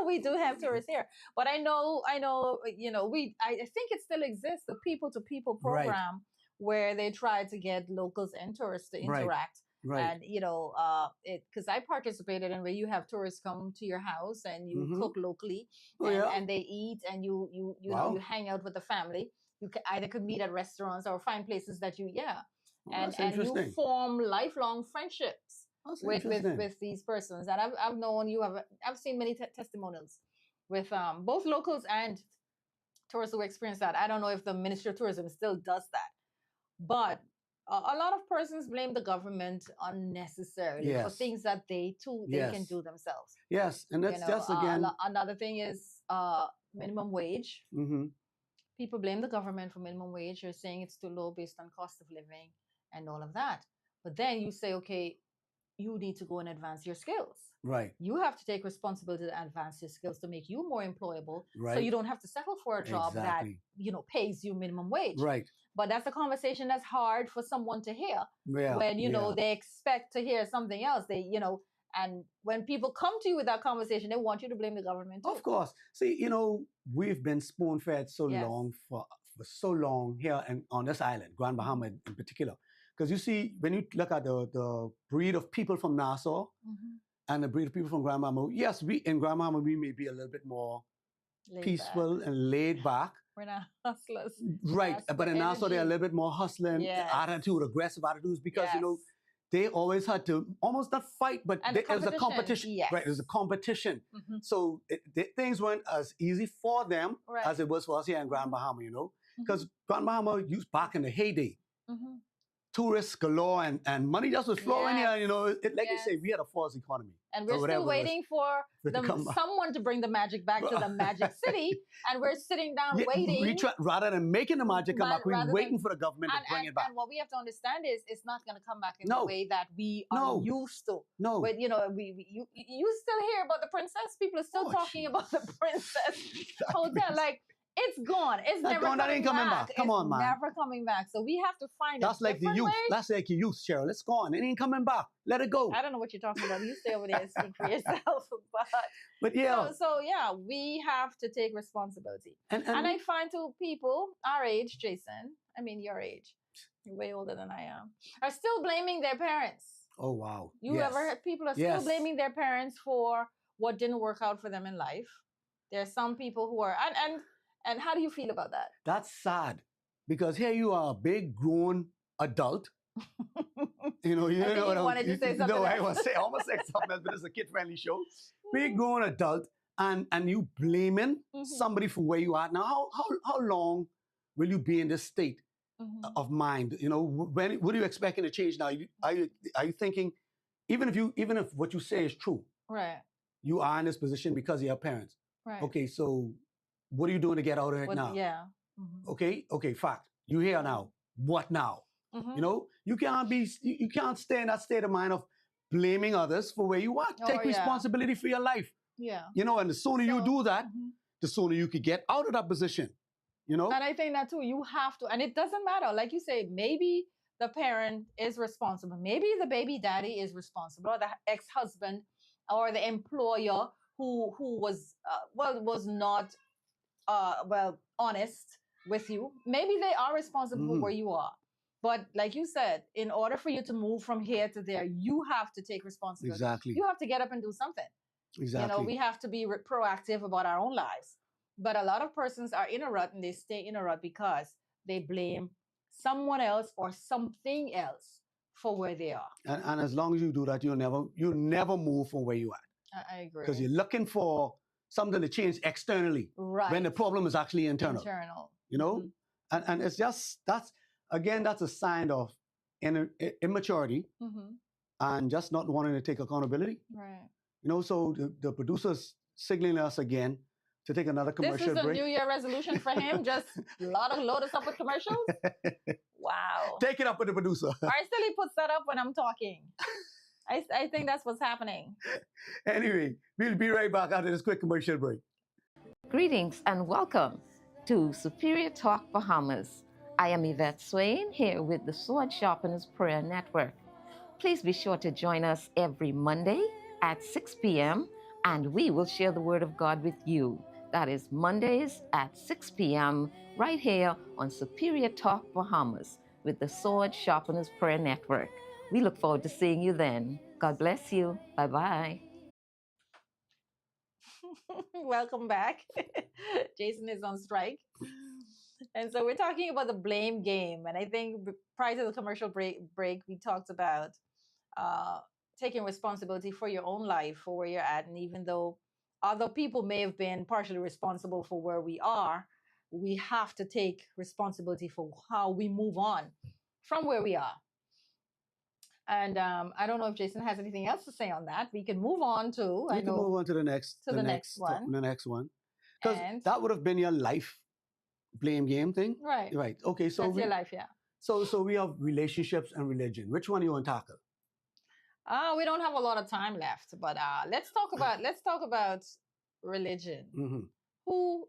S2: We do have tourists here, but I know, you know, I think it still exists, the people to people
S1: Right.
S2: program where they try to get locals and tourists to
S1: Right.
S2: interact.
S1: Right.
S2: And you know, because I participated in where you have tourists come to your house and you
S1: Mhm.
S2: cook locally,
S1: Oh,
S2: and,
S1: yeah?
S2: and they eat, and you know,
S1: Wow.
S2: you hang out with the family. You either could meet at restaurants or find places that you
S1: Well,
S2: and
S1: that's
S2: and you
S1: interesting.
S2: form lifelong friendships
S1: That's
S2: with
S1: interesting.
S2: these persons. And I've known I've seen many testimonials with both locals and tourists who experience that. I don't know if the Ministry of Tourism still does that, but a lot of persons blame the government unnecessarily for
S1: Yes.
S2: things that they can
S1: Yes.
S2: do themselves.
S1: Yes, and that's
S2: You know,
S1: just again.
S2: another thing is minimum wage.
S1: hmm
S2: People blame the government for minimum wage. You're saying it's too low based on cost of living and all of that. But then you say, okay, you need to go and advance your skills.
S1: Right.
S2: You have to take responsibility to advance your skills to make you more employable,
S1: Right.
S2: so you don't have to settle for a job
S1: Exactly.
S2: that pays you minimum wage.
S1: Right.
S2: But that's a conversation that's hard for someone to hear
S1: Yeah.
S2: when you know
S1: yeah.
S2: they expect to hear something else. And when people come to you with that conversation, they want you to blame the government too.
S1: Of course. See, you know, we've been spoon fed so
S2: Yes.
S1: long for so long here and on this island, Grand Bahama in particular. Because you see, when you look at the breed of people from Nassau
S2: Mhm.
S1: and the breed of people from Grand Bahama, yes, we in Grand Bahama we may be a little bit more
S2: Laid
S1: peaceful
S2: back.
S1: and laid back.
S2: We're not hustlers.
S1: Right.
S2: That's
S1: But
S2: the
S1: in Nassau they're a
S2: energy.
S1: little bit more hustling
S2: Yes.
S1: attitude, aggressive attitudes, because you know
S2: Yes.
S1: they always had to almost not fight, but
S2: And
S1: it was a competition.
S2: yes.
S1: Right, it was a competition.
S2: Mhm.
S1: So things weren't as easy for them
S2: Right.
S1: as it was for us here in Grand
S2: Mhm.
S1: Bahama, you know?
S2: Mhm.
S1: Because Grand Bahama used back in the heyday,
S2: Mhm.
S1: tourists galore and money just was flowing here, you know? Like you say,
S2: Yes.
S1: we had a false economy.
S2: And
S1: or
S2: we're
S1: whatever
S2: still
S1: it was
S2: waiting for
S1: to come back.
S2: someone to bring the magic back to the magic city, and we're sitting down
S1: Yeah,
S2: waiting.
S1: we try, rather than making the magic come back,
S2: rather
S1: we're
S2: than-
S1: waiting for the government to bring it back.
S2: And what we have to understand is it's not going to come back in
S1: No.
S2: the way that we
S1: No.
S2: are used to.
S1: No.
S2: But you know, you still hear about the princess. People are still
S1: Oh,
S2: talking about the princess
S1: That
S2: hotel.
S1: means-
S2: Like it's gone. It's
S1: That's
S2: never
S1: gone. That ain't coming back. Come
S2: It's
S1: on, man.
S2: Never coming back. So we have to find
S1: That's
S2: a
S1: like the
S2: different
S1: youth.
S2: way.
S1: That's like your youth, Cheryl. It's gone. It ain't coming back. Let it go.
S2: I don't know what you're talking about. You stay over there and speak for yourself.
S1: But yeah.
S2: So yeah, we have to take responsibility. And I find too people our age, Jason, I mean your age, you're way older than I am, are still blaming their parents.
S1: Oh, wow.
S2: You
S1: Yes.
S2: ever heard people are still
S1: Yes.
S2: blaming their parents for what didn't work out for them in life? There are some people who are and how do you feel about that?
S1: That's sad because here you are, a big grown adult. You know,
S2: I think you
S1: what I'm-
S2: wanted to say something
S1: No, I
S2: else.
S1: want to say, I almost say something else, but it's a kid-friendly show. Big grown adult, and you blaming
S2: Mhm.
S1: somebody for where you are now. How long will you be in this state
S2: Mhm.
S1: of mind? You know, what are you expecting to change now? Are you thinking, even if what you say is true,
S2: Right,
S1: you are in this position because of your parents.
S2: right.
S1: Okay, so what are you doing to get out of it
S2: What-
S1: now?
S2: Yeah. Mhm.
S1: Okay, fact. You here now. What now?
S2: Mhm.
S1: You know, you can't stay in that state of mind of blaming others for where you are.
S2: Oh,
S1: Take
S2: yeah.
S1: responsibility for your life.
S2: Yeah.
S1: You know, and the sooner you
S2: So-
S1: do that,
S2: Mhm.
S1: the sooner you could get out of that position. You know?
S2: And I think that too, you have to, and it doesn't matter. Like you say, maybe the parent is responsible. Maybe the baby daddy is responsible, or the ex-husband, or the employer who was was not honest with you. Maybe they are responsible for
S1: Mhm.
S2: where you are. But like you said, in order for you to move from here to there, you have to take responsibility.
S1: Exactly.
S2: You have to get up and do something.
S1: Exactly.
S2: You know, we have to be proactive about our own lives. But a lot of persons are in a rut, and they stay in a rut because they blame someone else or something else for where they are.
S1: and as long as you do that, you'll never move from where you are.
S2: I agree.
S1: Because you're looking for something to change externally
S2: right.
S1: when the problem is actually internal. You know?
S2: Mhm.
S1: And it's just that's a sign of immaturity
S2: Mhm.
S1: and just not wanting to take accountability.
S2: Right.
S1: You know, so the producers signaling us again to take another
S2: This
S1: commercial
S2: is a
S1: break.
S2: New Year resolution for him. Just load us up with commercials. Wow. Wow.
S1: Take it up with the producer.
S2: Araceli puts that up when I'm talking. I think that's what's happening.
S1: Anyway, we'll be right back after this quick commercial break.
S7: Greetings and welcome to Superior Talk Bahamas. I am Yvette Swain here with the Sword Sharpeners Prayer Network. Please be sure to join us every Monday at 6 p.m. and we will share the Word of God with you. That is Mondays at 6 p.m. right here on Superior Talk Bahamas with the Sword Sharpeners Prayer Network. We look forward to seeing you then. God bless you. Bye-bye.
S2: Welcome back. Jason is on strike. And so we're talking about the blame game. And I think prior to the commercial break we talked about taking responsibility for your own life, for where you're at. And even though other people may have been partially responsible for where we are, we have to take responsibility for how we move on from where we are. And I don't know if Jason has anything else to say on that. We can move on to
S1: We can move on to the next
S2: one.
S1: The next one. Because
S2: And-
S1: that would have been your life blame game thing.
S2: Right.
S1: Right. Okay. So
S2: That's your life, yeah.
S1: So we have relationships and religion. Which one you want to tackle?
S2: We don't have a lot of time left, but let's talk about religion.
S1: Mm-hmm.
S2: Who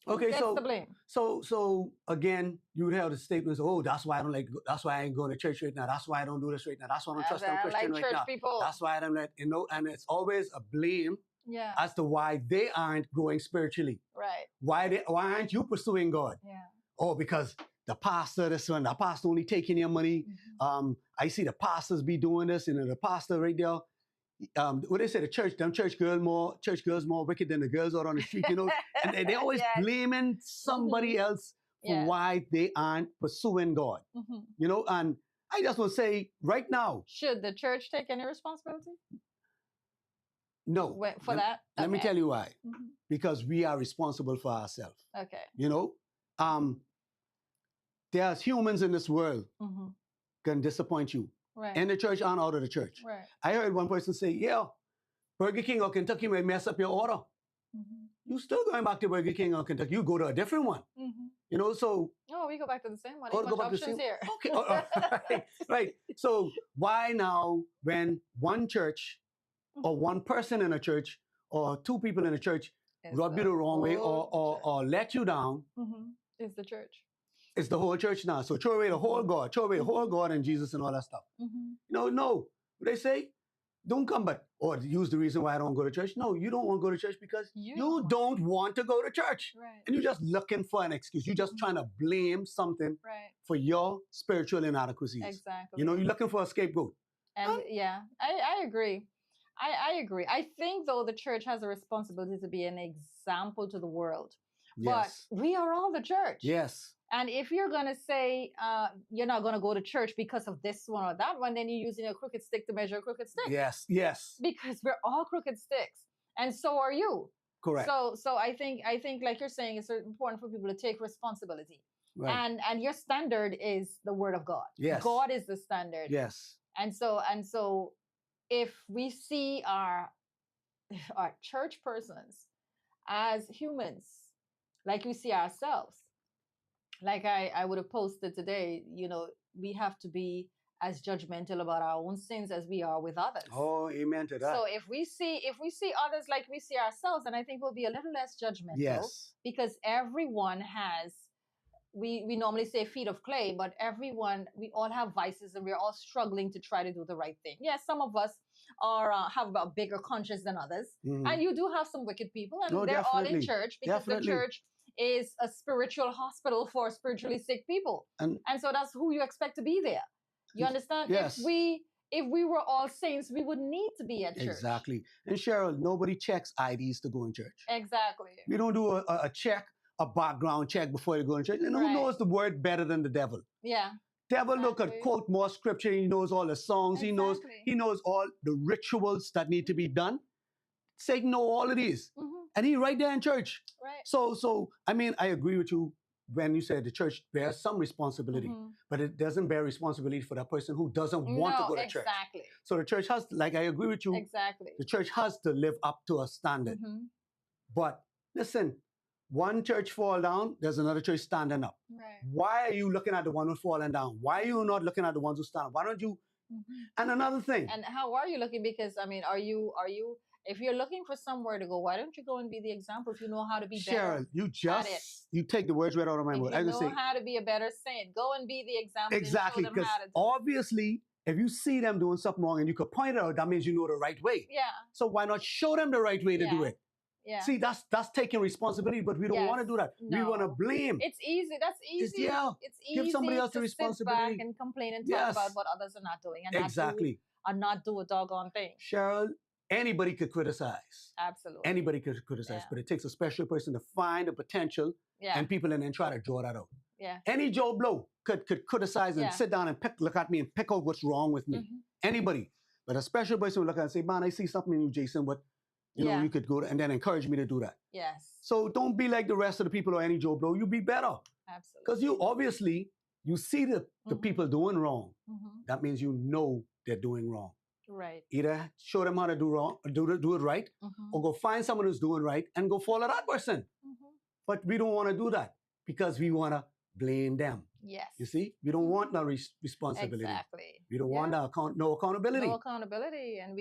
S1: Okay,
S2: gets the blame?
S1: So again, you would have the statements. Oh, that's why that's why I ain't going to church right now. That's why I don't do this right now. That's why I don't trust them Christian
S2: like
S1: right
S2: church
S1: now.
S2: people.
S1: That's why I don't let and it's always a blame
S2: Yeah.
S1: as to why they aren't growing spiritually.
S2: Right.
S1: Why aren't you pursuing God?
S2: Yeah.
S1: Oh, because the pastor, this one, the pastor only taking your money.
S2: Mm-hmm.
S1: I see the pastors be doing this, and the pastor right there. What they say, them church girls more wicked than the girls out on the street, you know, and they always
S2: Yes.
S1: blaming somebody else for
S2: Yeah.
S1: why they aren't pursuing God,
S2: Mm-hmm.
S1: you know. And I just want to say right now,
S2: Should the church take any responsibility
S1: no.
S2: for that?
S1: Let me
S2: Okay.
S1: tell you why.
S2: Mhm.
S1: Because we are responsible for ourselves,
S2: Okay.
S1: you know. There's humans in this world
S2: Mm-hmm.
S1: can disappoint you
S2: Right.
S1: in the church and out of the church.
S2: right.
S1: I heard one person say, yeah, Burger King or Kentucky may mess up your order.
S2: Mm-hmm.
S1: You still going back to Burger King or Kentucky. You go to a different one.
S2: Mm-hmm.
S1: You know, so
S2: Oh, we go back to the same one.
S1: Oh,
S2: There's
S1: go
S2: much
S1: back to the
S2: options
S1: same-
S2: here.
S1: okay, right. So why now when one church or one person in a church or two people in a church
S2: It's
S1: rub you the wrong way or let you down,
S2: Mm-hmm. It's the church.
S1: it's the whole church now. So throw away the whole God, throw away the whole God and Jesus and all that stuff.
S2: Mm-hmm.
S1: No. What they say? Don't come but or use the reason why I don't go to church. No, you don't want to go to church because you don't want to go to church.
S2: Right.
S1: And you're just looking for an excuse. You're just trying to blame something
S2: Right.
S1: for your spiritual inadequacies.
S2: Exactly.
S1: You know, you're looking for a scapegoat.
S2: And yeah, I agree. I agree. I think though the church has a responsibility to be an example to the world.
S1: Yes.
S2: But we are all the church.
S1: Yes.
S2: And if you're gonna say you're not gonna go to church because of this one or that one, then you're using a crooked stick to measure a crooked stick.
S1: Yes. Yes.
S2: Because we're all crooked sticks, and so are you.
S1: Correct.
S2: So I think like you're saying, it's important for people to take responsibility.
S1: Right.
S2: And your standard is the word of God.
S1: Yes.
S2: God is the standard.
S1: Yes.
S2: And so if we see our church persons as humans, like we see ourselves, like I would have posted today, you know, we have to be as judgmental about our own sins as we are with others.
S1: Oh, amen to that.
S2: So if we see others like we see ourselves, then I think we'll be a little less judgmental.
S1: Yes.
S2: Because everyone has, we normally say feet of clay, but we all have vices and we're all struggling to try to do the right thing. Yes, some of us have a bigger conscience than others.
S1: Mhm.
S2: And you do have some wicked people, and
S1: No,
S2: they're all in
S1: definitely.
S2: church because
S1: Definitely.
S2: the church is a spiritual hospital for spiritually sick people.
S1: And
S2: So that's who you expect to be there. You understand?
S1: Yes.
S2: If we were all saints, we would need to be at church.
S1: exactly. And Cheryl, nobody checks IDs to go in church.
S2: Exactly.
S1: We don't do a check, a background check before you go in church. And who
S2: Right.
S1: knows the word better than the devil?
S2: Yeah.
S1: Devil look at
S2: Exactly.
S1: quote more scripture. He knows all the songs.
S2: Exactly.
S1: He knows all the rituals that need to be done. Satan know all of these,
S2: Mhm.
S1: and he right there in church.
S2: Right.
S1: So I mean, I agree with you when you said the church bears some responsibility,
S2: Mhm.
S1: but it doesn't bear responsibility for that person who doesn't want to
S2: No,
S1: go to church.
S2: exactly.
S1: So the church has, like, I agree with you.
S2: Exactly.
S1: The church has to live up to a standard.
S2: Mhm.
S1: But listen, one church fall down, there's another church standing up.
S2: Right.
S1: Why are you looking at the one who's falling down? Why are you not looking at the ones who stand up? Why don't you? And another thing.
S2: And how are you looking? Because I mean, are you? If you're looking for somewhere to go, why don't you go and be the example? If you know how to be
S1: Cheryl,
S2: better,
S1: you take the words right out of my
S2: if
S1: mouth.
S2: you
S1: I
S2: know
S1: just say
S2: how to be a better saint, go and be the example.
S1: exactly,
S2: and show them
S1: because
S2: how to do it.
S1: obviously, if you see them doing something wrong and you could point it out, that means you know the right way.
S2: Yeah.
S1: So why not show them the right way to do it?
S2: Yeah.
S1: See, that's taking responsibility, but we don't want to do that. We want to blame.
S2: It's easy. That's easy. It's easy.
S1: Give somebody else the
S2: to
S1: responsibility.
S2: sit back and complain and talk about what others are not doing, and not do a doggone thing.
S1: Cheryl, anybody could criticize.
S2: Absolutely.
S1: Anybody could criticize, but it takes a special person to find the potential and people and then try to draw that out.
S2: Yeah.
S1: Any Joe Blow could criticize and sit down and look at me and pick out what's wrong with me. Anybody. But a special person would look at and say, man, I see something in you, Jason, but you know, you could go and then encourage me to do that.
S2: Yes.
S1: So don't be like the rest of the people or any Joe Blow. You be better.
S2: Absolutely.
S1: Because you obviously, you see the people doing wrong. That means you know they're doing wrong.
S2: Right.
S1: Either show them how to do wrong, do it right, or go find someone who's doing right and go follow that person. But we don't want to do that because we want to blame them.
S2: Yes.
S1: You see, we don't want no responsibility.
S2: Exactly.
S1: We don't want no accountability.
S2: No accountability, and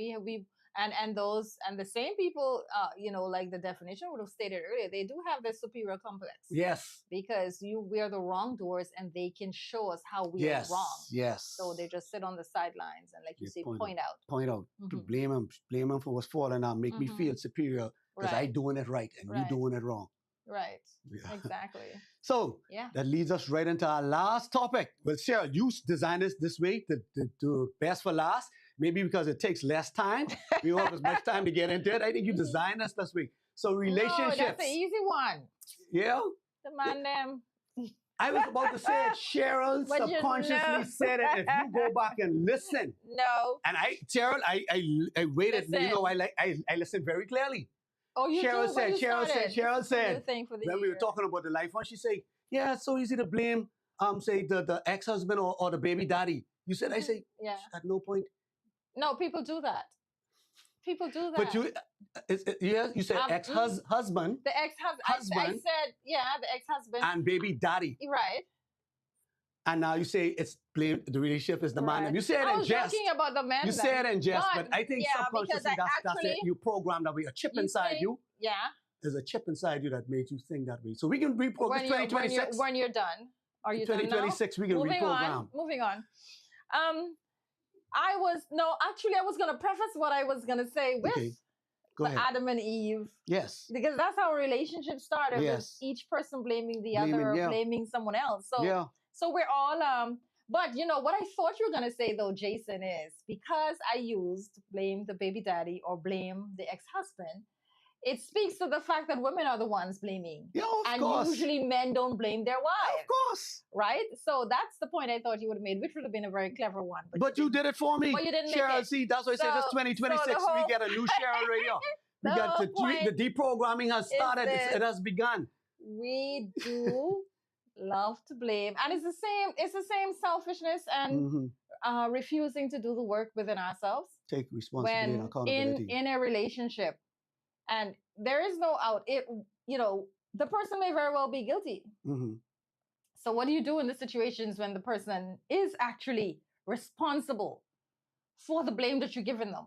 S2: and the same people, you know, like the definition would have stated earlier, they do have this superior complex.
S1: Yes.
S2: Because we are the wrongdoers, and they can show us how we are wrong.
S1: Yes.
S2: So they just sit on the sidelines and, like you say, point out.
S1: To blame them for what's falling out, make me feel superior because I doing it right and you doing it wrong.
S2: Right. Yeah. Exactly.
S1: So that leads us right into our last topic. Well, Cheryl, you designed this way to best for last. Maybe because it takes less time. We don't have as much time to get into it. I think you designed us this week. So relationships.
S2: No, that's the easy one.
S1: Yeah?
S2: The man them.
S1: I was about to say it. Cheryl subconsciously said it. If you go back and listen.
S2: No.
S1: And Cheryl, I waited. You know, I listened very clearly.
S2: Oh, you
S1: Cheryl
S2: do?
S1: Cheryl said, when we were talking about the life one, she said, yeah, it's so easy to blame, say the ex-husband or the baby daddy. You said, I say, at no point.
S2: No, people do that. People do that.
S1: But you said ex-husband.
S2: The ex-husband. I said, the ex-husband.
S1: And baby daddy.
S2: Right.
S1: And now you say it's blame, the relationship is the man. You say it in jest.
S2: I was talking about the man.
S1: You say it in jest, but I think subconsciously that's it. You programmed that way. A chip inside you.
S2: Yeah.
S1: There's a chip inside you that made you think that way. So we can reprogram 2026.
S2: When you're done. Are you done now?
S1: 2026, we can reprogram.
S2: Moving on. I was going to preface what I was going to say with Adam and Eve.
S1: Yes.
S2: Because that's how relationships started. Yes. With each person blaming the other, blaming someone else. So we're all, but you know, what I thought you were going to say though, Jason, is because I used blame the baby daddy or blame the ex-husband, it speaks to the fact that women are the ones blaming.
S1: Yeah, of course.
S2: Usually men don't blame their wives.
S1: Of course.
S2: Right? So that's the point I thought you would have made, which would have been a very clever one.
S1: But you did it for me.
S2: But you didn't
S1: Cheryl,
S2: make it.
S1: See, that's why I said it's 2026. We get a new Cheryl right here. We got the deprogramming has started. It has begun.
S2: We do love to blame. And it's the same selfishness and refusing to do the work within ourselves.
S1: Take responsibility and accountability.
S2: In a relationship. And there is no out. The person may very well be guilty. So what do you do in the situations when the person is actually responsible for the blame that you're giving them?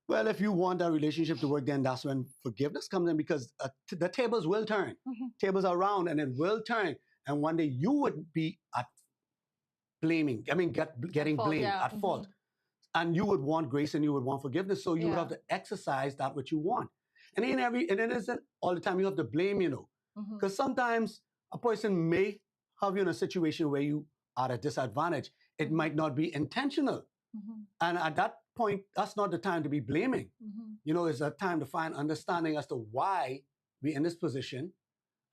S1: Well, if you want that relationship to work, then that's when forgiveness comes in, because the tables will turn. Tables are round and it will turn. And one day you would be at blaming, getting blamed, at fault. And you would want grace and you would want forgiveness. So you would have to exercise that which you want. And it isn't all the time you have to blame, Because sometimes a person may have you in a situation where you are at a disadvantage. It might not be intentional. And at that point, that's not the time to be blaming. It's a time to find understanding as to why we're in this position,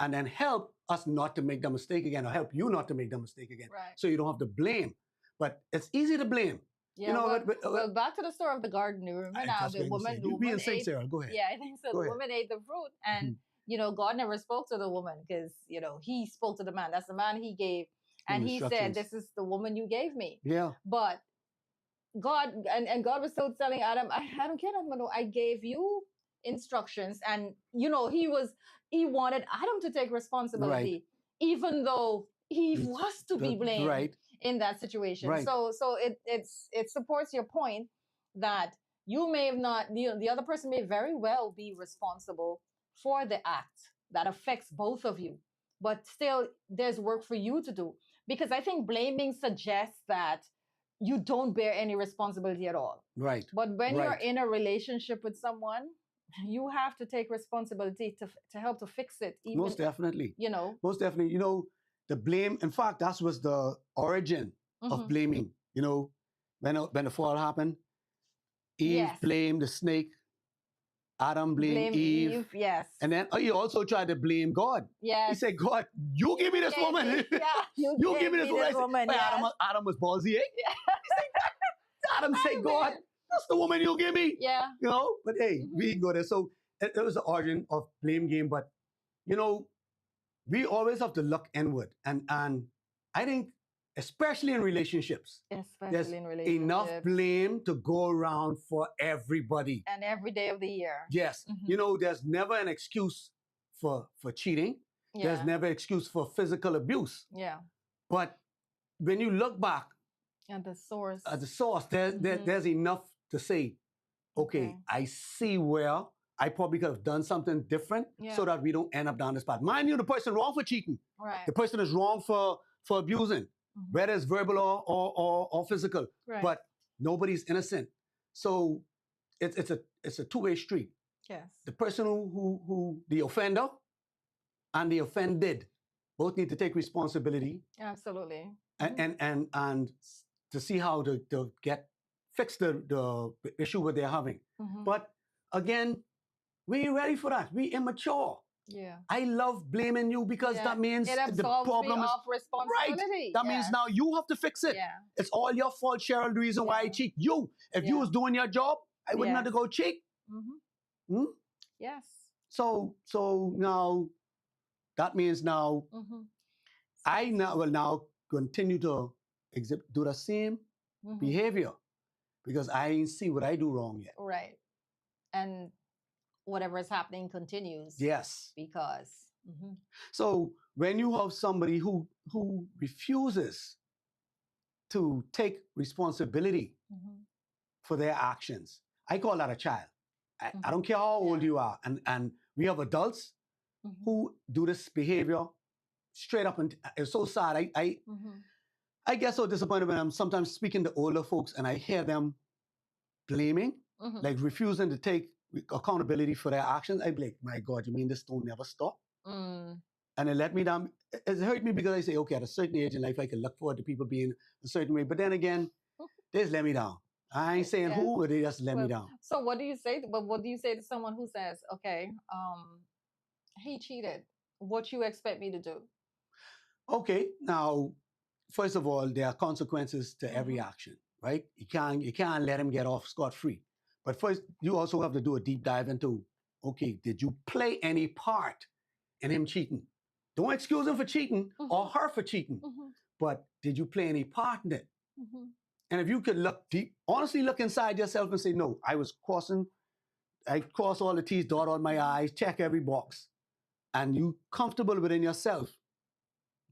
S1: and then help us not to make the mistake again, or help you not to make the mistake again.
S2: Right.
S1: So you don't have to blame. But it's easy to blame.
S2: Yeah, well, back to the story of the garden. You remember now the woman.
S1: You being safe, Sarah. Go ahead.
S2: Yeah, I think so. The woman ate the fruit, and God never spoke to the woman because He spoke to the man. That's the man He gave, and He said, "This is the woman you gave me."
S1: Yeah.
S2: But God and God was still telling Adam, "I don't care, I gave you instructions," and He was he wanted Adam to take responsibility, even though he was to be blamed in that situation.
S1: Right.
S2: So it supports your point that you may have not, the other person may very well be responsible for the act that affects both of you, but still there's work for you to do, because I think blaming suggests that you don't bear any responsibility at all.
S1: Right.
S2: But when you're in a relationship with someone, you have to take responsibility to help to fix it. Even,
S1: Most definitely.
S2: You know.
S1: Most definitely. You know, the blame, in fact, that was the origin of blaming. You know, when the fall happened, Eve blamed the snake, Adam blamed Eve.
S2: Yes.
S1: And then he also tried to blame God.
S2: Yes.
S1: He said, God, you give me this woman. You give me this woman. Yes. Adam was ballsy, eh? Yeah. Adam said, God, that's the woman you give me.
S2: Yeah.
S1: You know, but hey, we go there. So it was the origin of blame game. But, you know, we always have to look inward. And I think, especially in relationships, there's enough blame to go around for everybody.
S2: And every day of the year.
S1: Yes. You know, there's never an excuse for cheating. Yeah. There's never an excuse for physical abuse.
S2: Yeah.
S1: But when you look back
S2: at the source,
S1: there's enough to say, okay, I see where I probably could have done something different so that we don't end up down this path. Mind you, the person wrong for cheating.
S2: Right.
S1: The person is wrong for abusing, whether it's verbal or physical.
S2: Right.
S1: But nobody's innocent. So it's a two-way street.
S2: Yes.
S1: The person who the offender and the offended both need to take responsibility.
S2: Absolutely.
S1: And to see how to fix the issue what they're having. But again, we ain't ready for that. We immature.
S2: Yeah.
S1: I love blaming you because that means the problem is
S2: responsibility.
S1: Right. That means now you have to fix it.
S2: Yeah.
S1: It's all your fault, Cheryl. The reason why I cheat. You. If you was doing your job, I wouldn't have to go cheat.
S2: Yes.
S1: So now that means now I will now continue to do the same behavior because I ain't see what I do wrong yet.
S2: Right. And whatever is happening continues.
S1: Yes.
S2: Because.
S1: So when you have somebody who refuses to take responsibility for their actions, I call that a child. I don't care how old you are. And we have adults who do this behavior straight up, and it's so sad. I get so disappointed when I'm sometimes speaking to older folks and I hear them blaming, like refusing to take accountability for their actions. I be like, my God, you mean this don't never stop? And it let me down. It hurt me because I say, okay, at a certain age in life, I can look forward to people being a certain way. But then again, they just let me down. I ain't saying who, but they just let me down.
S2: So what do you say? But what do you say to someone who says, okay, he cheated. What you expect me to do? Okay, now, first of all, there are consequences to every action, right? You can't let him get off scot-free. But first, you also have to do a deep dive into, okay, did you play any part in him cheating? Don't excuse him for cheating or her for cheating, but did you play any part in it? And if you could look deep, honestly look inside yourself and say, no, I crossed all the T's, dot all my I's, check every box. And you comfortable within yourself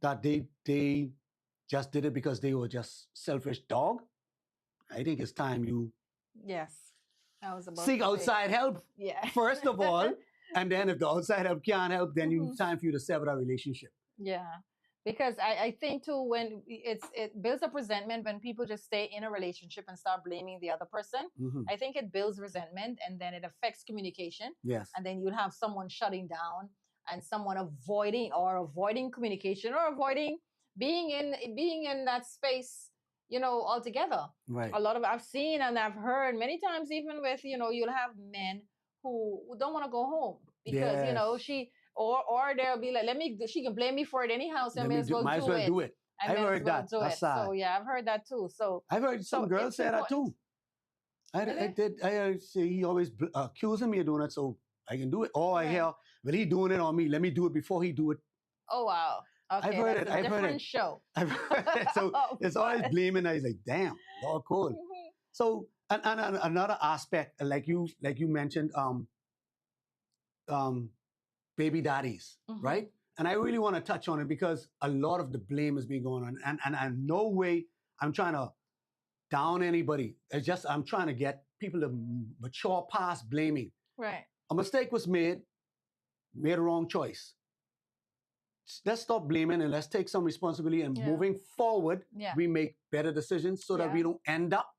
S2: that they just did it because they were just selfish dog, I think it's time you I was about
S1: seek outside help first of all. And then if the outside help can't help, then it's time for you to sever that relationship. Yeah. Because I think too, when it builds up resentment when people just stay in a relationship and start blaming the other person. I think it builds resentment and then it affects communication. Yes. And then you'll have someone shutting down and someone avoiding communication or avoiding being in that space, altogether. Right. I've seen and I've heard many times, even with, you'll have men who don't want to go home because, she. Or they'll be like, she can blame me for it anyhow, so I may as well do it. I've heard that. That's sad. So yeah, I've heard that too. So I've heard some girls say that too. I say he always accusing me of doing it, so I can do it. Or I hear, well, he doing it on me. Let me do it before he do it. Oh wow. Okay, I've heard it. I've heard it. Show. I've heard it. So it's always blaming. I was like, damn, all cool. So and another aspect, like you mentioned, baby daddies, right? And I really want to touch on it because a lot of the blame is being going on. And no way I'm trying to down anybody. It's just I'm trying to get people to mature past blaming.
S2: Right.
S1: A mistake was made a wrong choice. Let's stop blaming and let's take some responsibility. And moving forward, we make better decisions so that we don't end up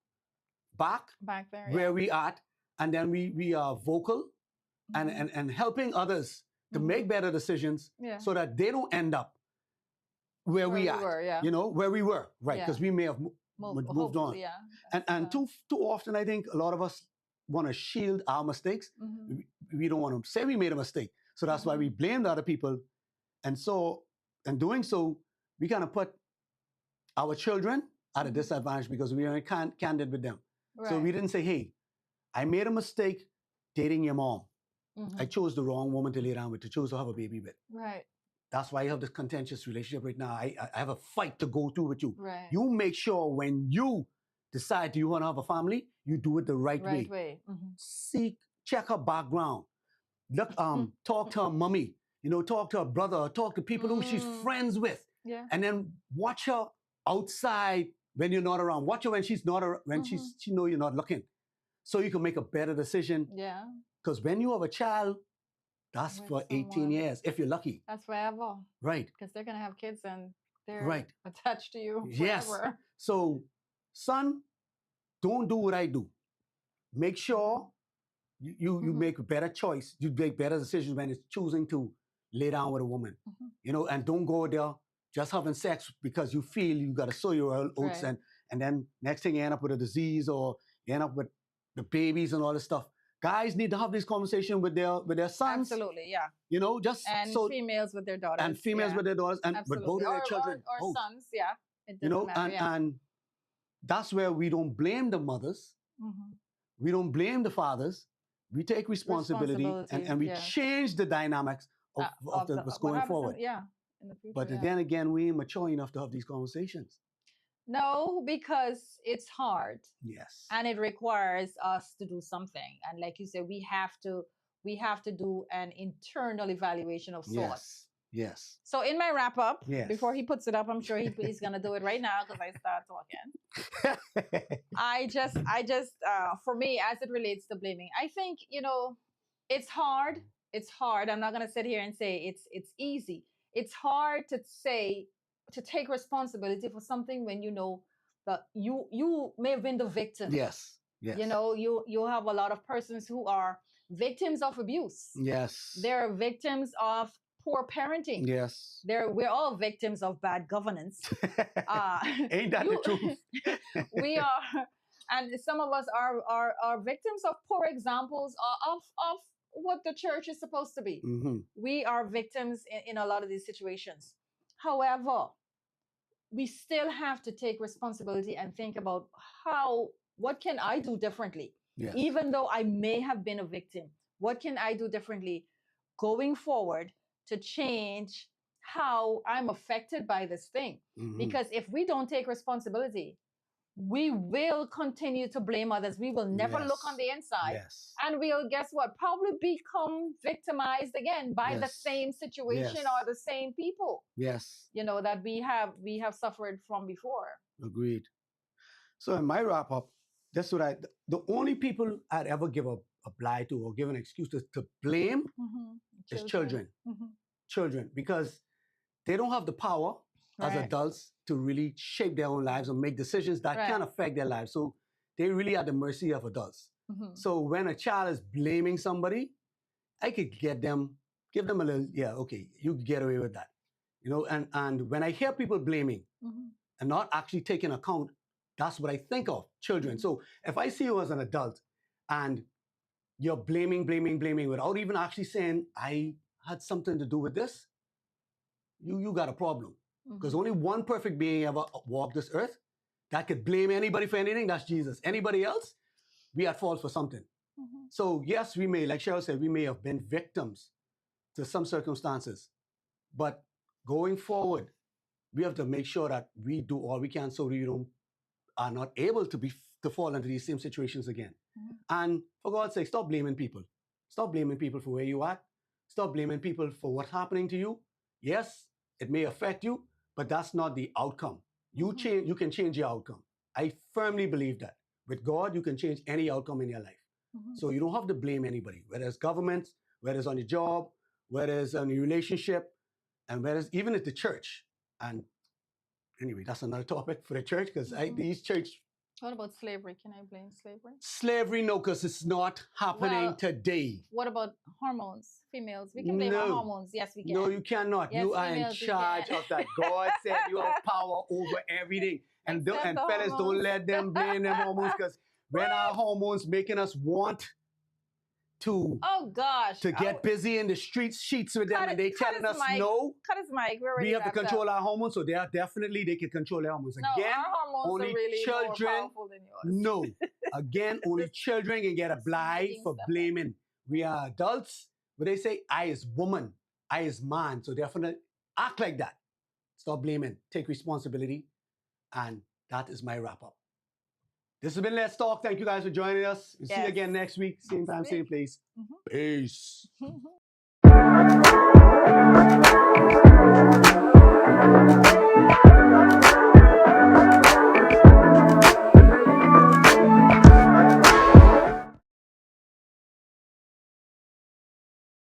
S1: back
S2: there
S1: where we at. And then we are vocal and helping others to make better decisions so that they don't end up where we at. You know, where we were, right? Because we may have moved on. And too often, I think a lot of us want to shield our mistakes. We don't want to say we made a mistake. So that's why we blamed other people. And so, in doing so, we kind of put our children at a disadvantage because we aren't candid with them.
S2: Right.
S1: So we didn't say, hey, I made a mistake dating your mom. I chose the wrong woman to lay down with, to choose to have a baby with.
S2: Right.
S1: That's why I have this contentious relationship right now. I have a fight to go through with you.
S2: Right.
S1: You make sure when you decide you want to have a family, you do it the right way. Check her background. Look, talk to her mommy. You know, talk to her brother, talk to people who she's friends with.
S2: Yeah.
S1: And then watch her outside when you're not around. Watch her when she's not around, when she know you're not looking. So you can make a better decision.
S2: Yeah.
S1: Because when you have a child, that's for 18 years, if you're lucky.
S2: That's forever.
S1: Right.
S2: Because they're going to have kids and they're attached to you forever.
S1: Yes. So, son, don't do what I do. Make sure you make a better choice. You make better decisions when it's choosing to lay down with a woman. You know, and don't go there just having sex because you feel you got to sow your oats and then next thing you end up with a disease or you end up with the babies and all this stuff. Guys need to have this conversation with their sons.
S2: Absolutely, yeah.
S1: You know, just
S2: and
S1: so
S2: females with their daughters.
S1: And females with their daughters and with both of their children.
S2: Or sons, yeah. It
S1: you know,
S2: matter,
S1: and that's where we don't blame the mothers. We don't blame the fathers. We take responsibility and we change the dynamics of what's going forward.
S2: In the future,
S1: but then again, we ain't mature enough to have these conversations.
S2: No, because it's hard.
S1: Yes.
S2: And it requires us to do something. And like you said, we have to do an internal evaluation of sorts.
S1: Yes.
S2: So in my wrap up, before he puts it up, I'm sure he's gonna do it right now because I start talking. I just for me, as it relates to blaming, I think, you know, it's hard. It's hard. I'm not gonna sit here and say it's easy. It's hard to take responsibility for something when you know that you may have been the victim.
S1: Yes.
S2: You know, you have a lot of persons who are victims of abuse.
S1: Yes.
S2: They're victims of poor parenting.
S1: Yes.
S2: We're all victims of bad governance.
S1: Ain't that the truth?
S2: We are, and some of us are victims of poor examples of what the church is supposed to be. We are victims in a lot of these situations. However, we still have to take responsibility and think about what can I do differently?
S1: Yes.
S2: Even though I may have been a victim, what can I do differently going forward to change how I'm affected by this thing? Because if we don't take responsibility, we will continue to blame others. We will never look on the inside. And we'll, guess what, probably become victimized again by the same situation or the same people. You know, that we have suffered from before.
S1: Agreed. So in my wrap up, that's what the only people I'd ever give a lie to or give an excuse to blame is children. Children, because they don't have the power as adults to really shape their own lives and make decisions that can affect their lives. So they really are at the mercy of adults. So when a child is blaming somebody, I could give them a little, okay, you get away with that. You know, and when I hear people blaming and not actually taking account, that's what I think of, children. So if I see you as an adult and you're blaming without even actually saying, I had something to do with this, you got a problem. Because only one perfect being ever walked this earth that could blame anybody for anything, that's Jesus. Anybody else, we at fault for something. So yes, we may, like Cheryl said, we may have been victims to some circumstances. But going forward, we have to make sure that we do all we can so we are not able to fall into these same situations again. And for God's sake, stop blaming people. Stop blaming people for where you are. Stop blaming people for what's happening to you. Yes, it may affect you, but that's not the outcome. You can change your outcome. I firmly believe that. With God, you can change any outcome in your life. So you don't have to blame anybody, whether it's government, whether it's on your job, whether it's on your relationship, and whether it's even at the church. And anyway, that's another topic for the church, because these church...
S2: What about slavery? Can I blame slavery?
S1: Slavery, no, because it's not happening today.
S2: What about hormones? Females, we can blame our hormones. Yes, we can.
S1: No, you cannot.
S2: Yes,
S1: you are in
S2: females, we
S1: charge
S2: can.
S1: of that. God said you have power over everything. And
S2: Except the
S1: fellas, don't
S2: hormones.
S1: let them blame them hormones, because when our hormones making us want to
S2: Oh gosh.
S1: get busy in the streets, sheets with them,
S2: Cut
S1: and they
S2: it- cut
S1: telling
S2: his
S1: us
S2: mic.
S1: no,
S2: Cut his mic. We're already
S1: we have to
S2: wrapped
S1: control
S2: up.
S1: our hormones. So they can control their hormones.
S2: No,
S1: Again,
S2: our hormones
S1: only
S2: are really
S1: children.
S2: more powerful than yours.
S1: No. Again, only children can get a
S2: Just
S1: blind
S2: making
S1: for
S2: stuff up.
S1: blaming. We are adults, but they say I is woman, I is man. So definitely act like that. Stop blaming. Take responsibility. And that is my wrap up. This has been Let's Talk. Thank you guys for joining us. We'll see you
S2: Yes.
S1: again next week. Same time, same place. Peace.